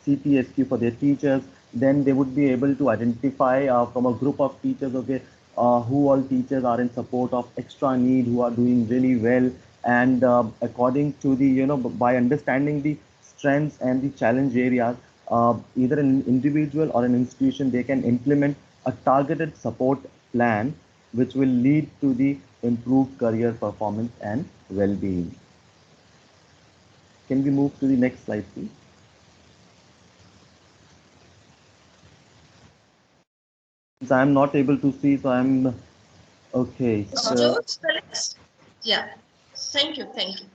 CPSQ for their teachers, then they would be able to identify from a group of teachers, okay, who all teachers are in support of extra need, who are doing really well, and according to the, by understanding the strengths and the challenge areas, either an individual or an institution, they can implement a targeted support plan which will lead to the improved career performance and well-being. Can we move to the next slide, please? Since I'm not able to see, so I'm okay. So, yeah. Thank you. Thank you.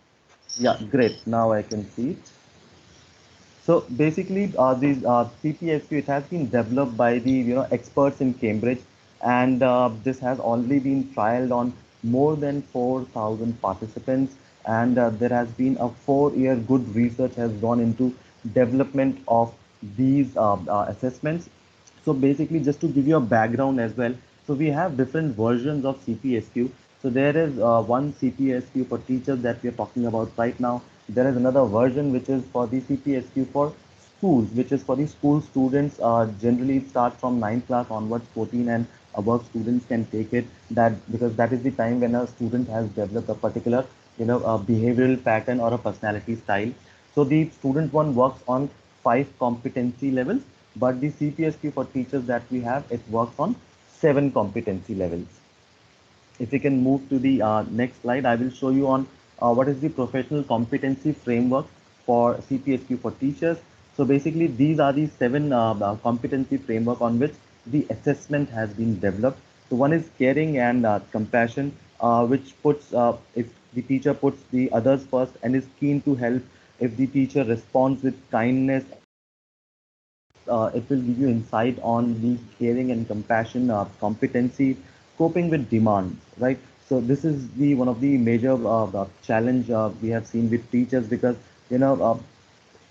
yeah, great. Now I can see it. So basically, these CPSQ, it has been developed by the experts in Cambridge, and this has already been trialed on more than 4,000 participants, and there has been a 4-year good research has gone into development of these assessments. So basically, just to give you a background as well, so we have different versions of CPSQ. So there is one CPSQ for teachers that we are talking about right now. There is another version which is for the CPSQ for schools, which is for the school students. Generally, it starts from 9th class onwards, 14 and above students can take it. That because that is the time when a student has developed a particular, behavioral pattern or a personality style. So the student one works on 5 competency levels, but the CPSQ for teachers that we have, it works on 7 competency levels. If we can move to the next slide, I will show you on what is the professional competency framework for CPSQ for teachers. So basically, these are the 7 competency framework on which the assessment has been developed. So one is caring and compassion, which puts if the teacher puts the others first and is keen to help. If the teacher responds with kindness, it will give you insight on the caring and compassion competency. Coping with demands, right? So this is the one of the major challenge we have seen with teachers, because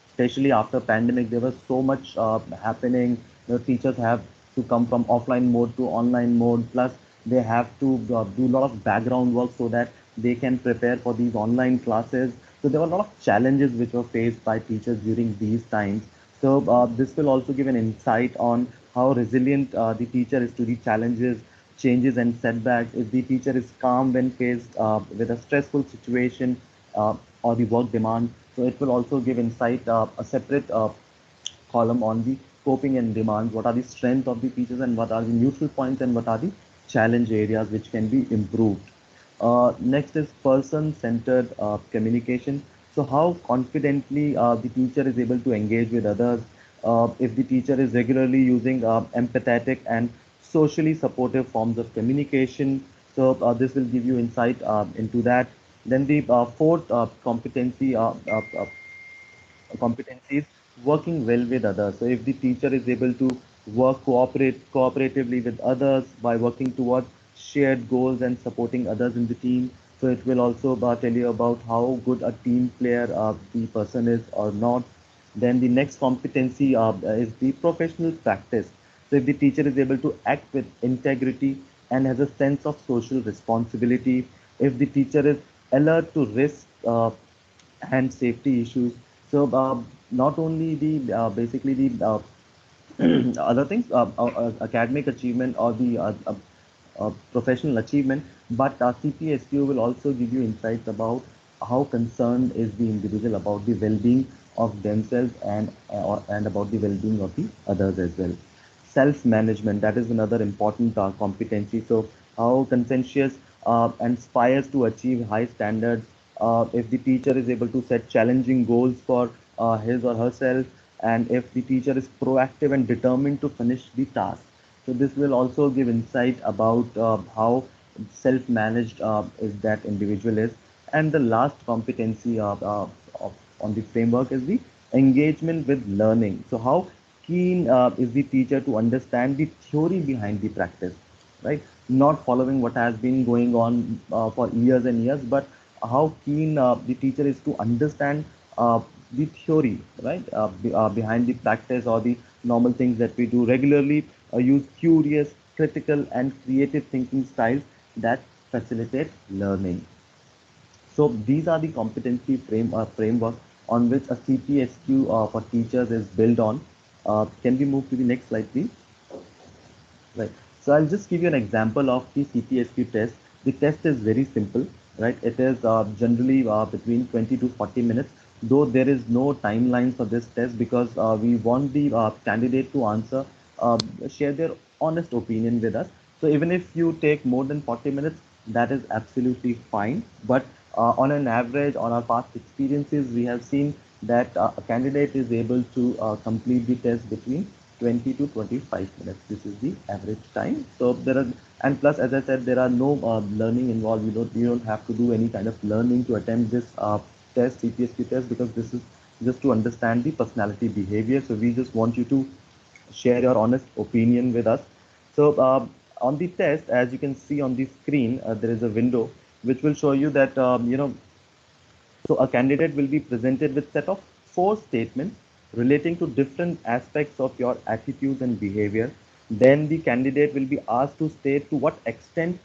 especially after pandemic, there was so much happening. Teachers have to come from offline mode to online mode, plus they have to do a lot of background work so that they can prepare for these online classes. So there were a lot of challenges which were faced by teachers during these times. So this will also give an insight on how resilient the teacher is to the challenges, changes, and setbacks. If the teacher is calm when faced with a stressful situation or the work demand, so it will also give insight, a separate column on the coping and demands. What are the strengths of the teachers, and what are the neutral points, and what are the challenge areas which can be improved. Next is person-centered communication. So how confidently the teacher is able to engage with others. If the teacher is regularly using empathetic and socially supportive forms of communication. So this will give you insight into that. Then the fourth competencies, working well with others. So if the teacher is able to work cooperatively with others by working towards shared goals and supporting others in the team, so it will also tell you about how good a team player the person is or not. Then the next competency is the professional practice. So if the teacher is able to act with integrity and has a sense of social responsibility, if the teacher is alert to risk and safety issues. So not only the basically the other things, academic achievement or the professional achievement, but CPSQ will also give you insights about how concerned is the individual about the well-being of themselves and about the well-being of the others as well. Self-management, that is another important competency. So how conscientious and aspires to achieve high standards. If the teacher is able to set challenging goals for his or herself, and if the teacher is proactive and determined to finish the task. So this will also give insight about how self-managed is that individual is. And the last competency on the framework is the engagement with learning. So how keen is the teacher to understand the theory behind the practice, right? Not following what has been going on for years and years, but how keen the teacher is to understand the theory, right? Behind the practice or the normal things that we do regularly. Use curious, critical, and creative thinking styles that facilitate learning. So these are the competency framework on which a CPSQ for teachers is built on. Can we move to the next slide, please? Right. So I'll just give you an example of the CPSQ test. The test is very simple, right? It is generally between 20 to 40 minutes, though there is no timeline for this test because we want the candidate to answer, share their honest opinion with us. So even if you take more than 40 minutes, that is absolutely fine. But on an average, on our past experiences, we have seen that a candidate is able to complete the test between 20 to 25 minutes. This is the average time. So there are, and plus, as I said, there are no learning involved. You don't have to do any kind of learning to attempt this test, CPSQ test, because this is just to understand the personality behavior. So we just want you to share your honest opinion with us. So on the test, as you can see on the screen, there is a window which will show you that so a candidate will be presented with set of 4 statements relating to different aspects of your attitudes and behavior. Then the candidate will be asked to state to what extent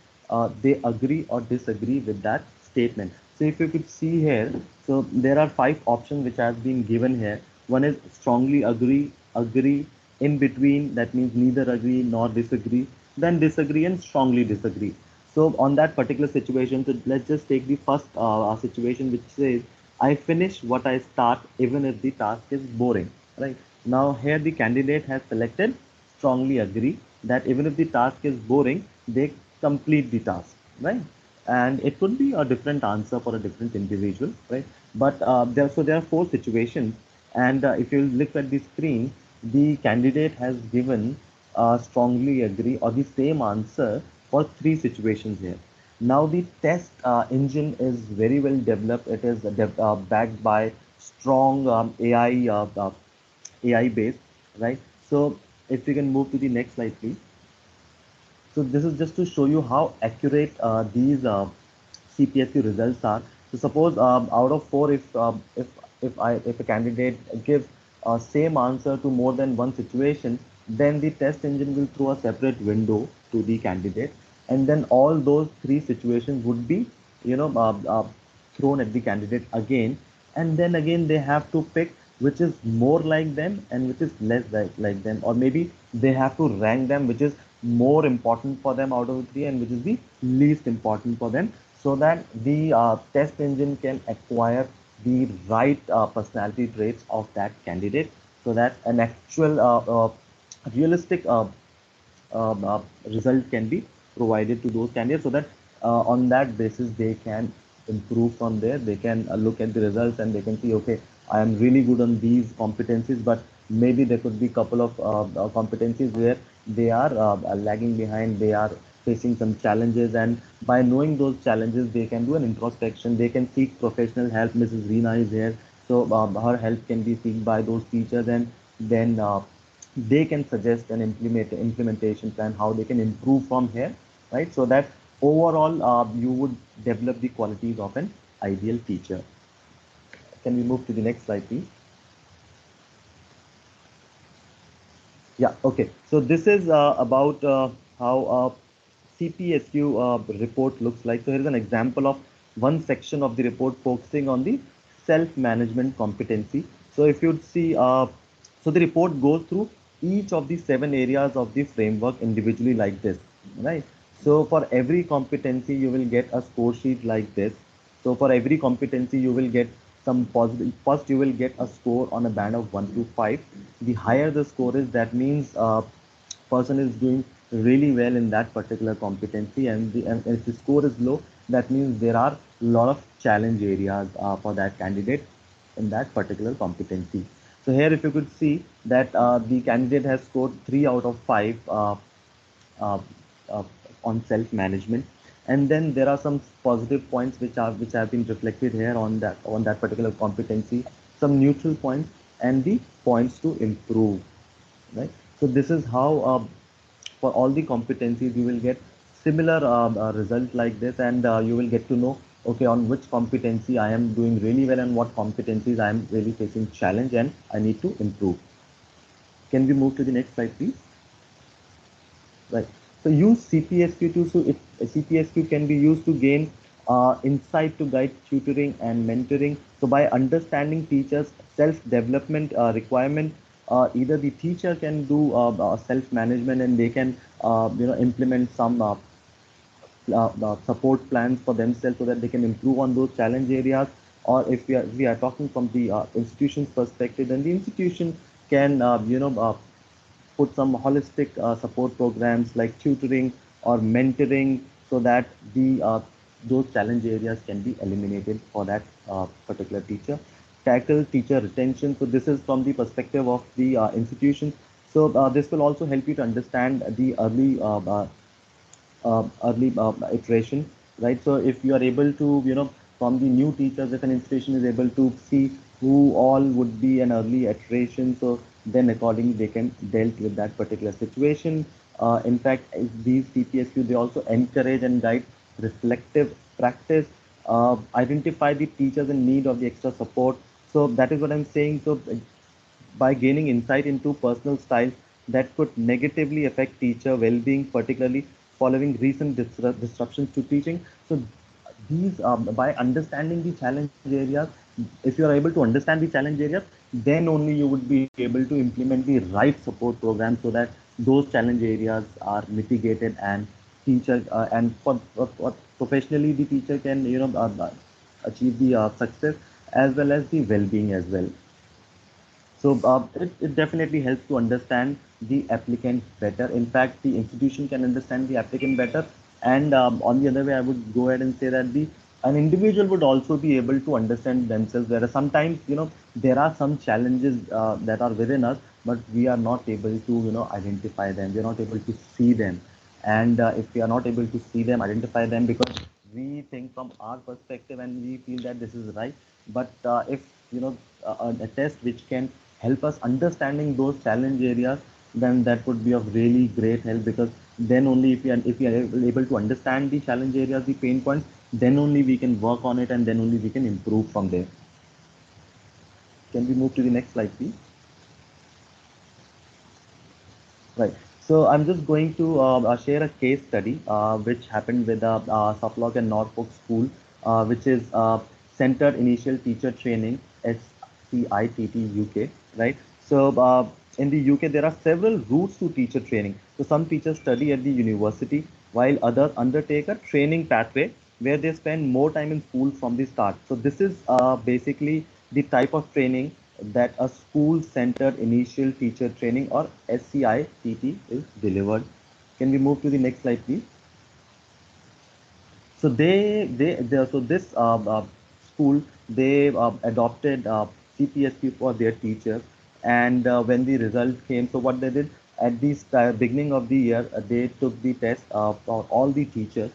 they agree or disagree with that statement. So if you could see here, so there are 5 options which has been given here. One is strongly agree, agree, in between, that means neither agree nor disagree, then disagree and strongly disagree. So on that particular situation, so let's just take the first situation which says, I finish what I start even if the task is boring, right? Now here the candidate has selected strongly agree, that even if the task is boring, they complete the task, right? And it could be a different answer for a different individual, right? But there are 4 situations, and if you look at the screen, the candidate has given strongly agree or the same answer for 3 situations here. Now the test engine is very well developed. It is backed by strong AI base, right? So if we can move to the next slide, please. So this is just to show you how accurate these CPSQ results are. So suppose out of 4, if a candidate gives same answer to more than one situation, then the test engine will throw a separate window to the candidate, and then all those 3 situations would be, thrown at the candidate again, and then again they have to pick which is more like them and which is less like them, or maybe they have to rank them which is more important for them out of the 3 and which is the least important for them, so that the test engine can acquire the right personality traits of that candidate, so that an actual realistic result can be provided to those candidates, so that on that basis they can improve from there. They can look at the results and they can see, okay, I am really good on these competencies, but maybe there could be a couple of competencies where they are lagging behind, they are facing some challenges, and by knowing those challenges they can do an introspection, they can seek professional help. Mrs. Reena is here, so her help can be sought by those teachers, and then they can suggest an implementation plan how they can improve from here, right? So that overall you would develop the qualities of an ideal teacher. Can we move to the next slide, please? Yeah, okay. So this is about how a CPSQ report looks like. So here is an example of one section of the report focusing on the self-management competency. So if you'd see, so the report goes through each of the 7 areas of the framework individually like this, right? So for every competency, you will get a score sheet like this. So for every competency, you will get some positive. First, you will get a score on a band of 1 to 5. The higher the score is, that means person is doing really well in that particular competency, and if the score is low, that means there are a lot of challenge areas for that candidate in that particular competency. So here, if you could see that the candidate has scored 3 out of 5 uh, uh, on self management, and then there are some positive points which have been reflected here on that particular competency, some neutral points, and the points to improve, right? So this is how for all the competencies you will get similar result like this, and you will get to know, okay, on which competency I am doing really well and what competencies I am really facing challenge and I need to improve. Can we move to the next slide, please? Right. So use CPSQ too. So if CPSQ can be used to gain insight to guide tutoring and mentoring. So by understanding teachers' self-development requirement, either the teacher can do self-management, and they can implement some support plans for themselves so that they can improve on those challenge areas. Or if we are talking from the institution's perspective, then the institution can put some holistic support programs like tutoring or mentoring, so that the those challenge areas can be eliminated for that particular teacher. Tackle teacher retention. So this is from the perspective of the institution. So this will also help you to understand the early iteration, right? So if you are able to, from the new teachers, if an institution is able to see who all would be an early iteration, so then accordingly they can dealt with that particular situation. In fact, these TPSQ, they also encourage and guide reflective practice, identify the teachers in need of the extra support. So that is what I'm saying. So by gaining insight into personal styles that could negatively affect teacher well-being, particularly following recent disruptions to teaching. So these, by understanding the challenge areas, if you are able to understand the challenge areas, then only you would be able to implement the right support program so that those challenge areas are mitigated, and teacher and for professionally the teacher can achieve the success as well as the well-being as well. So it definitely helps to understand the applicant better. In fact, the institution can understand the applicant better. And on the other way, I would go ahead and say that the an individual would also be able to understand themselves better. Sometimes, there are some challenges that are within us, but we are not able to, identify them. We are not able to see them. And if we are not able to see them, identify them, because we think from our perspective and we feel that this is right. But if, a test which can help us understanding those challenge areas, then that would be of really great help, because then only if we are able to understand the challenge areas, the pain points, then only we can work on it, and then only we can improve from there. Can we move to the next slide, please? Right. So I'm just going to share a case study which happened with Suffolk and Norfolk School, which is Centered Initial Teacher Training, SCITT UK, right? So in the UK, there are several routes to teacher training. So some teachers study at the university, while others undertake a training pathway where they spend more time in school from the start. So this is basically the type of training that a school-centered initial teacher training, or SCITT, is delivered. Can we move to the next slide, please? So so this school, they adopted CPSQ for their teachers, and when the result came, so what they did at the beginning of the year, they took the test for all the teachers,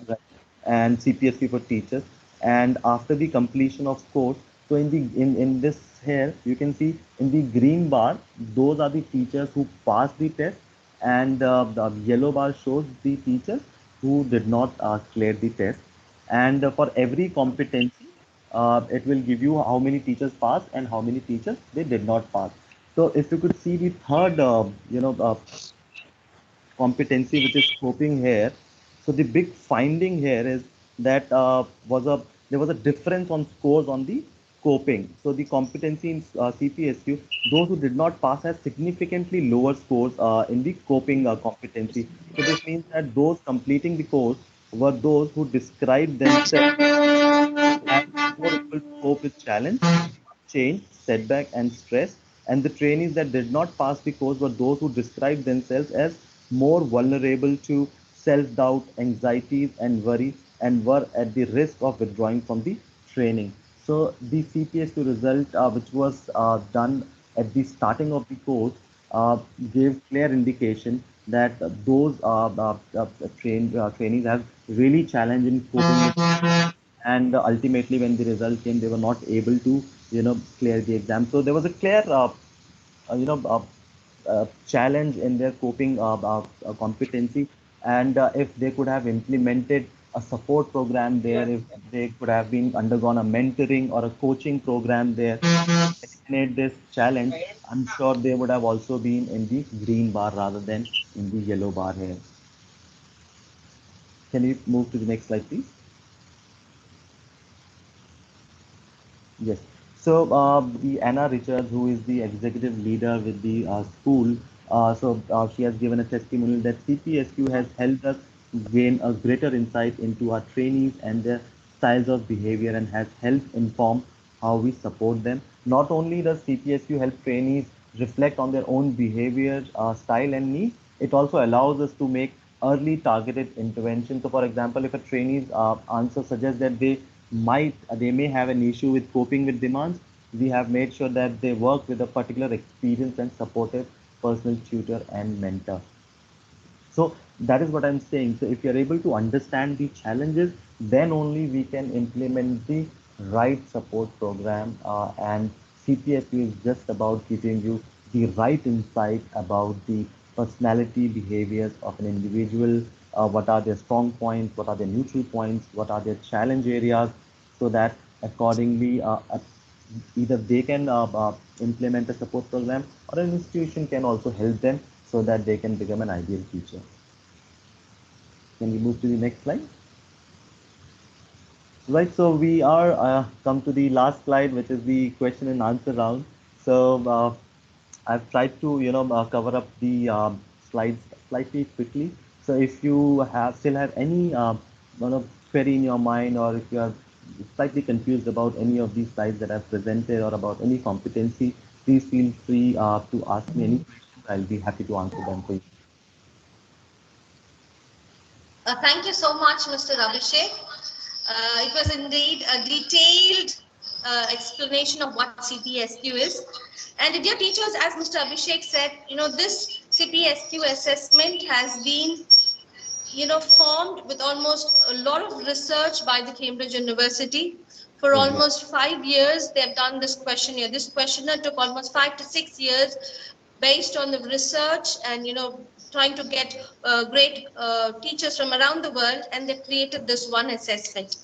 right, and CPSQ for teachers, and after the completion of course, so in this here you can see in the green bar, those are the teachers who passed the test, and the yellow bar shows the teachers who did not clear the test. And for every competency, it will give you how many teachers passed and how many teachers they did not pass. So if you could see the third, competency, which is scoping here. So the big finding here is that there was a difference on scores on the coping. So the competency in CPSQ, those who did not pass had significantly lower scores in the coping competency. So this means that those completing the course were those who described themselves as more able to cope with challenge, change, setback, and stress. And the trainees that did not pass the course were those who described themselves as more vulnerable to self-doubt, anxieties, and worry, and were at the risk of withdrawing from the training. So the CPSQ result, which was done at the starting of the course, uh, gave clear indication that those trainees have really challenged in coping with, and ultimately when the result came they were not able to clear the exam. So there was a clear uh, you know uh, challenge in their coping competency, and if they could have implemented a support program there, if they could have been undergone a mentoring or a coaching program there to eliminate this challenge, I'm sure they would have also been in the green bar rather than in the yellow bar here. Can you move to the next slide, please? Yes. So the Anna Richards, who is the executive leader with the school, she has given a testimonial that CPSQ has helped us gain a greater insight into our trainees and their styles of behavior, and has helped inform how we support them. Not only does CPSQ help trainees reflect on their own behavior, style, and needs, it also allows us to make early targeted intervention. So, for example, if a trainee's answer suggests that they may have an issue with coping with demands, we have made sure that they work with a particular experienced and supportive personal tutor and mentor. So that is what I'm saying. So if you're able to understand the challenges, then only we can implement the right support program. And CPSU is just about giving you the right insight about the personality behaviors of an individual. What are their strong points? What are their neutral points? What are their challenge areas? So that accordingly, either they can implement a support program, or an institution can also help them so that they can become an ideal teacher. Can we move to the next slide? Right, so we are come to the last slide, which is the question and answer round. So I've tried to cover up the slides slightly quickly. So if you still have any query in your mind, or if you are slightly confused about any of these slides that I've presented, or about any competency, please feel free to ask me any questions. I'll be happy to answer them for you. Thank you so much, Mr. Abhishek. It was indeed a detailed explanation of what CPSQ is. And dear teachers, as Mr. Abhishek said, this CPSQ assessment has been, formed with almost a lot of research by the Cambridge University. For almost 5 years, they've done this questionnaire. This questionnaire took almost 5 to 6 years based on the research and, trying to get great teachers from around the world, and they created this one assessment.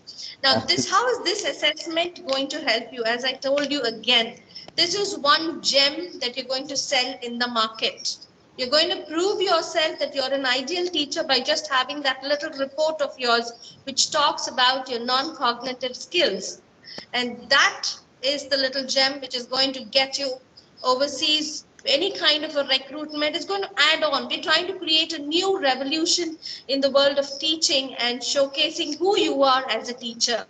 Now, how is this assessment going to help you? As I told you again, this is one gem that you're going to sell in the market. You're going to prove yourself that you're an ideal teacher by just having that little report of yours, which talks about your non-cognitive skills. And that is the little gem which is going to get you overseas. Any kind of a recruitment is going to add on. We're trying to create a new revolution in the world of teaching and showcasing who you are as a teacher.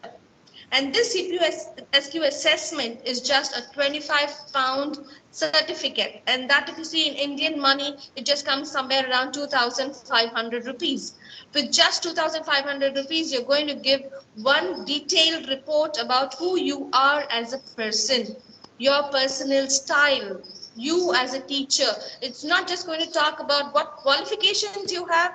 And this CPSQ assessment is just a £25 certificate. And that, if you see in Indian money, it just comes somewhere around 2,500 rupees. With just 2,500 rupees, you're going to give one detailed report about who you are as a person, your personal style, you as a teacher. It's not just going to talk about what qualifications you have,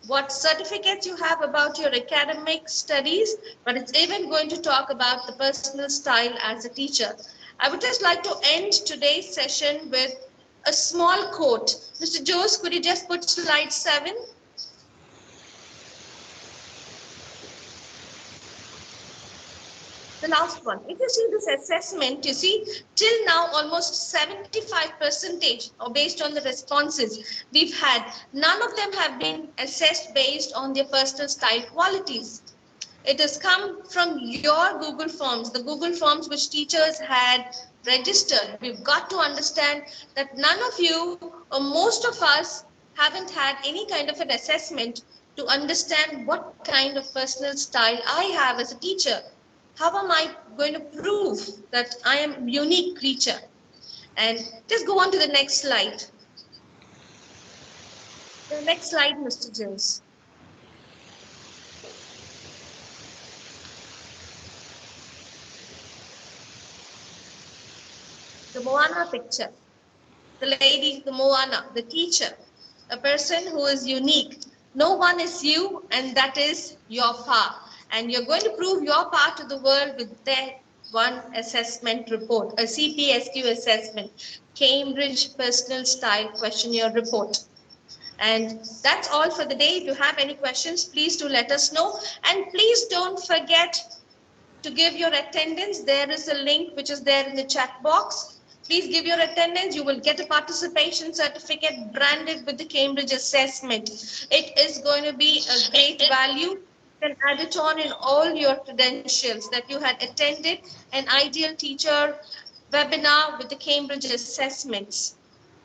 what certificates you have about your academic studies, but it's even going to talk about the personal style as a teacher. I would just like to end today's session with a small quote. Mr. Jose, could you just put slide 7? The last one. If you see this assessment, you see till now almost 75% or based on the responses we've had, none of them have been assessed based on their personal style qualities. It has come from your Google Forms, the Google Forms which teachers had registered. We've got to understand that none of you or most of us haven't had any kind of an assessment to understand what kind of personal style I have as a teacher. How am I going to prove that I am a unique creature? And just go on to the next slide. The next slide, Mr. Jones. The Moana picture. The lady, the Moana, the teacher, a person who is unique. No one is you, and that is your part. And you're going to prove your part to the world with that one assessment report, a CPSQ assessment, Cambridge Personal Style Questionnaire Report. And that's all for the day. If you have any questions, please do let us know. And please don't forget to give your attendance. There is a link which is there in the chat box. Please give your attendance. You will get a participation certificate branded with the Cambridge assessment. It is going to be a great value. You can add it on in all your credentials that you had attended an ideal teacher webinar with the Cambridge assessments.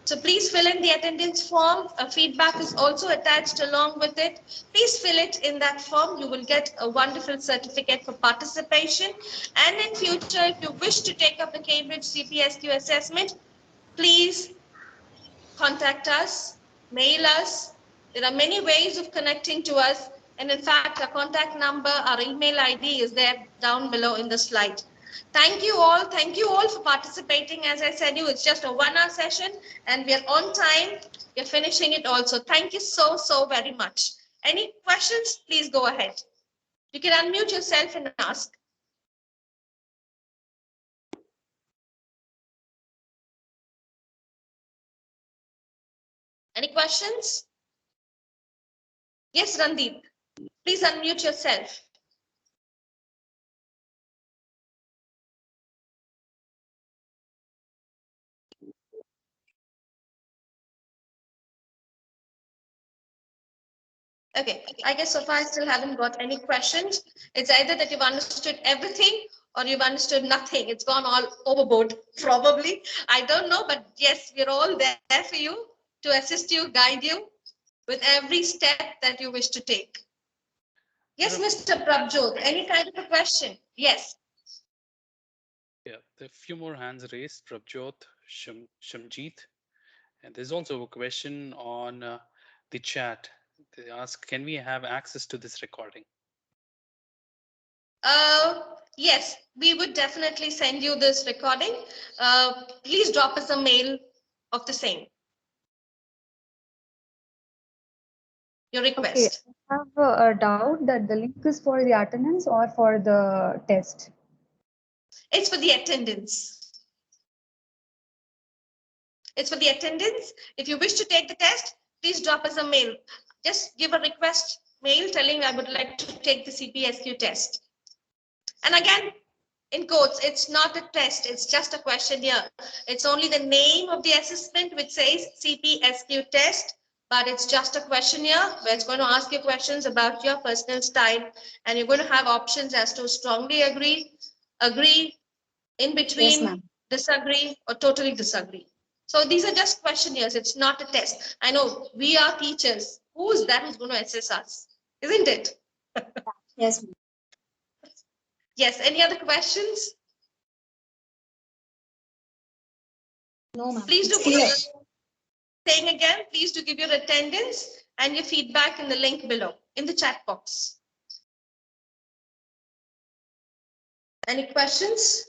So please fill in the attendance form. A feedback is also attached along with it. Please fill it in that form. You will get a wonderful certificate for participation. And in future, if you wish to take up the Cambridge CPSQ assessment, please contact us, mail us. There are many ways of connecting to us. And in fact, our contact number, our email ID is there down below in the slide. Thank you all. Thank you all for participating. As I said, it's just a 1-hour session and we are on time. We're finishing it also. Thank you so very much. Any questions? Please go ahead. You can unmute yourself and ask. Any questions? Yes, Randeep. Please unmute yourself. Okay, I guess so far I still haven't got any questions. It's either that you've understood everything or you've understood nothing. It's gone all overboard, probably. I don't know, but yes, we're all there for you to assist you, guide you with every step that you wish to take. Yes, Mr. Prabjot, any kind of a question? Yes. Yeah, there are a few more hands raised, Prabjot, Shamjeet. And there's also a question on the chat. They ask, can we have access to this recording? Yes, we would definitely send you this recording. Please drop us a mail of the same. Your request. Okay. I have a doubt that the link is for the attendance or for the test. It's for the attendance. It's for the attendance. If you wish to take the test, please drop us a mail. Just give a request mail telling I would like to take the CPSQ test. And again, in quotes, it's not a test, it's just a questionnaire. It's only the name of the assessment which says CPSQ test, but it's just a questionnaire where it's going to ask you questions about your personal style, and you're going to have options as to strongly agree, in between, yes, disagree, or totally disagree. So these are just questionnaires. It's not a test. I know we are teachers. Who is that who's going to assess us? Isn't it? Yes. Yes. Any other questions? No, ma'am. Please do. Saying again, please do give your attendance and your feedback in the link below in the chat box. Any questions?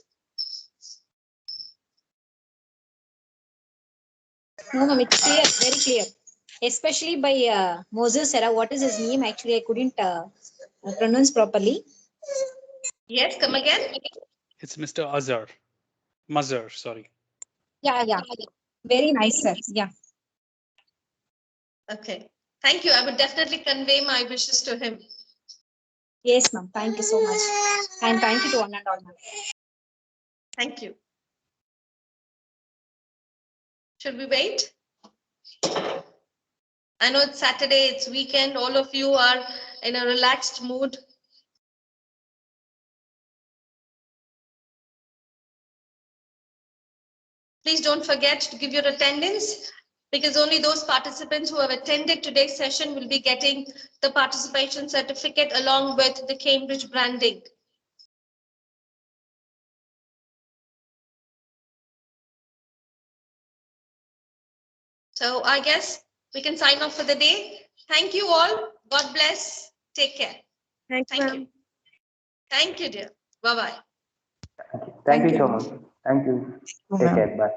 No, ma'am, it's clear, very clear. Especially by Moses Serra, what is his name? Actually, I couldn't pronounce properly. Yes, come again. It's Mr. Azhar. Mazhar, sorry. Yeah. Very nice, sir. Yeah. Okay. Thank you. I would definitely convey my wishes to him. Yes, ma'am. Thank you so much. And thank you to one and all, ma'am. Thank you. Should we wait? I know it's Saturday, it's weekend. All of you are in a relaxed mood. Please don't forget to give your attendance, because only those participants who have attended today's session will be getting the participation certificate along with the Cambridge branding. So I guess we can sign off for the day. Thank you all. God bless. Take care. Thank you. Thank you, dear. Bye-bye. Thank you so much. Thank you. Take care. Bye.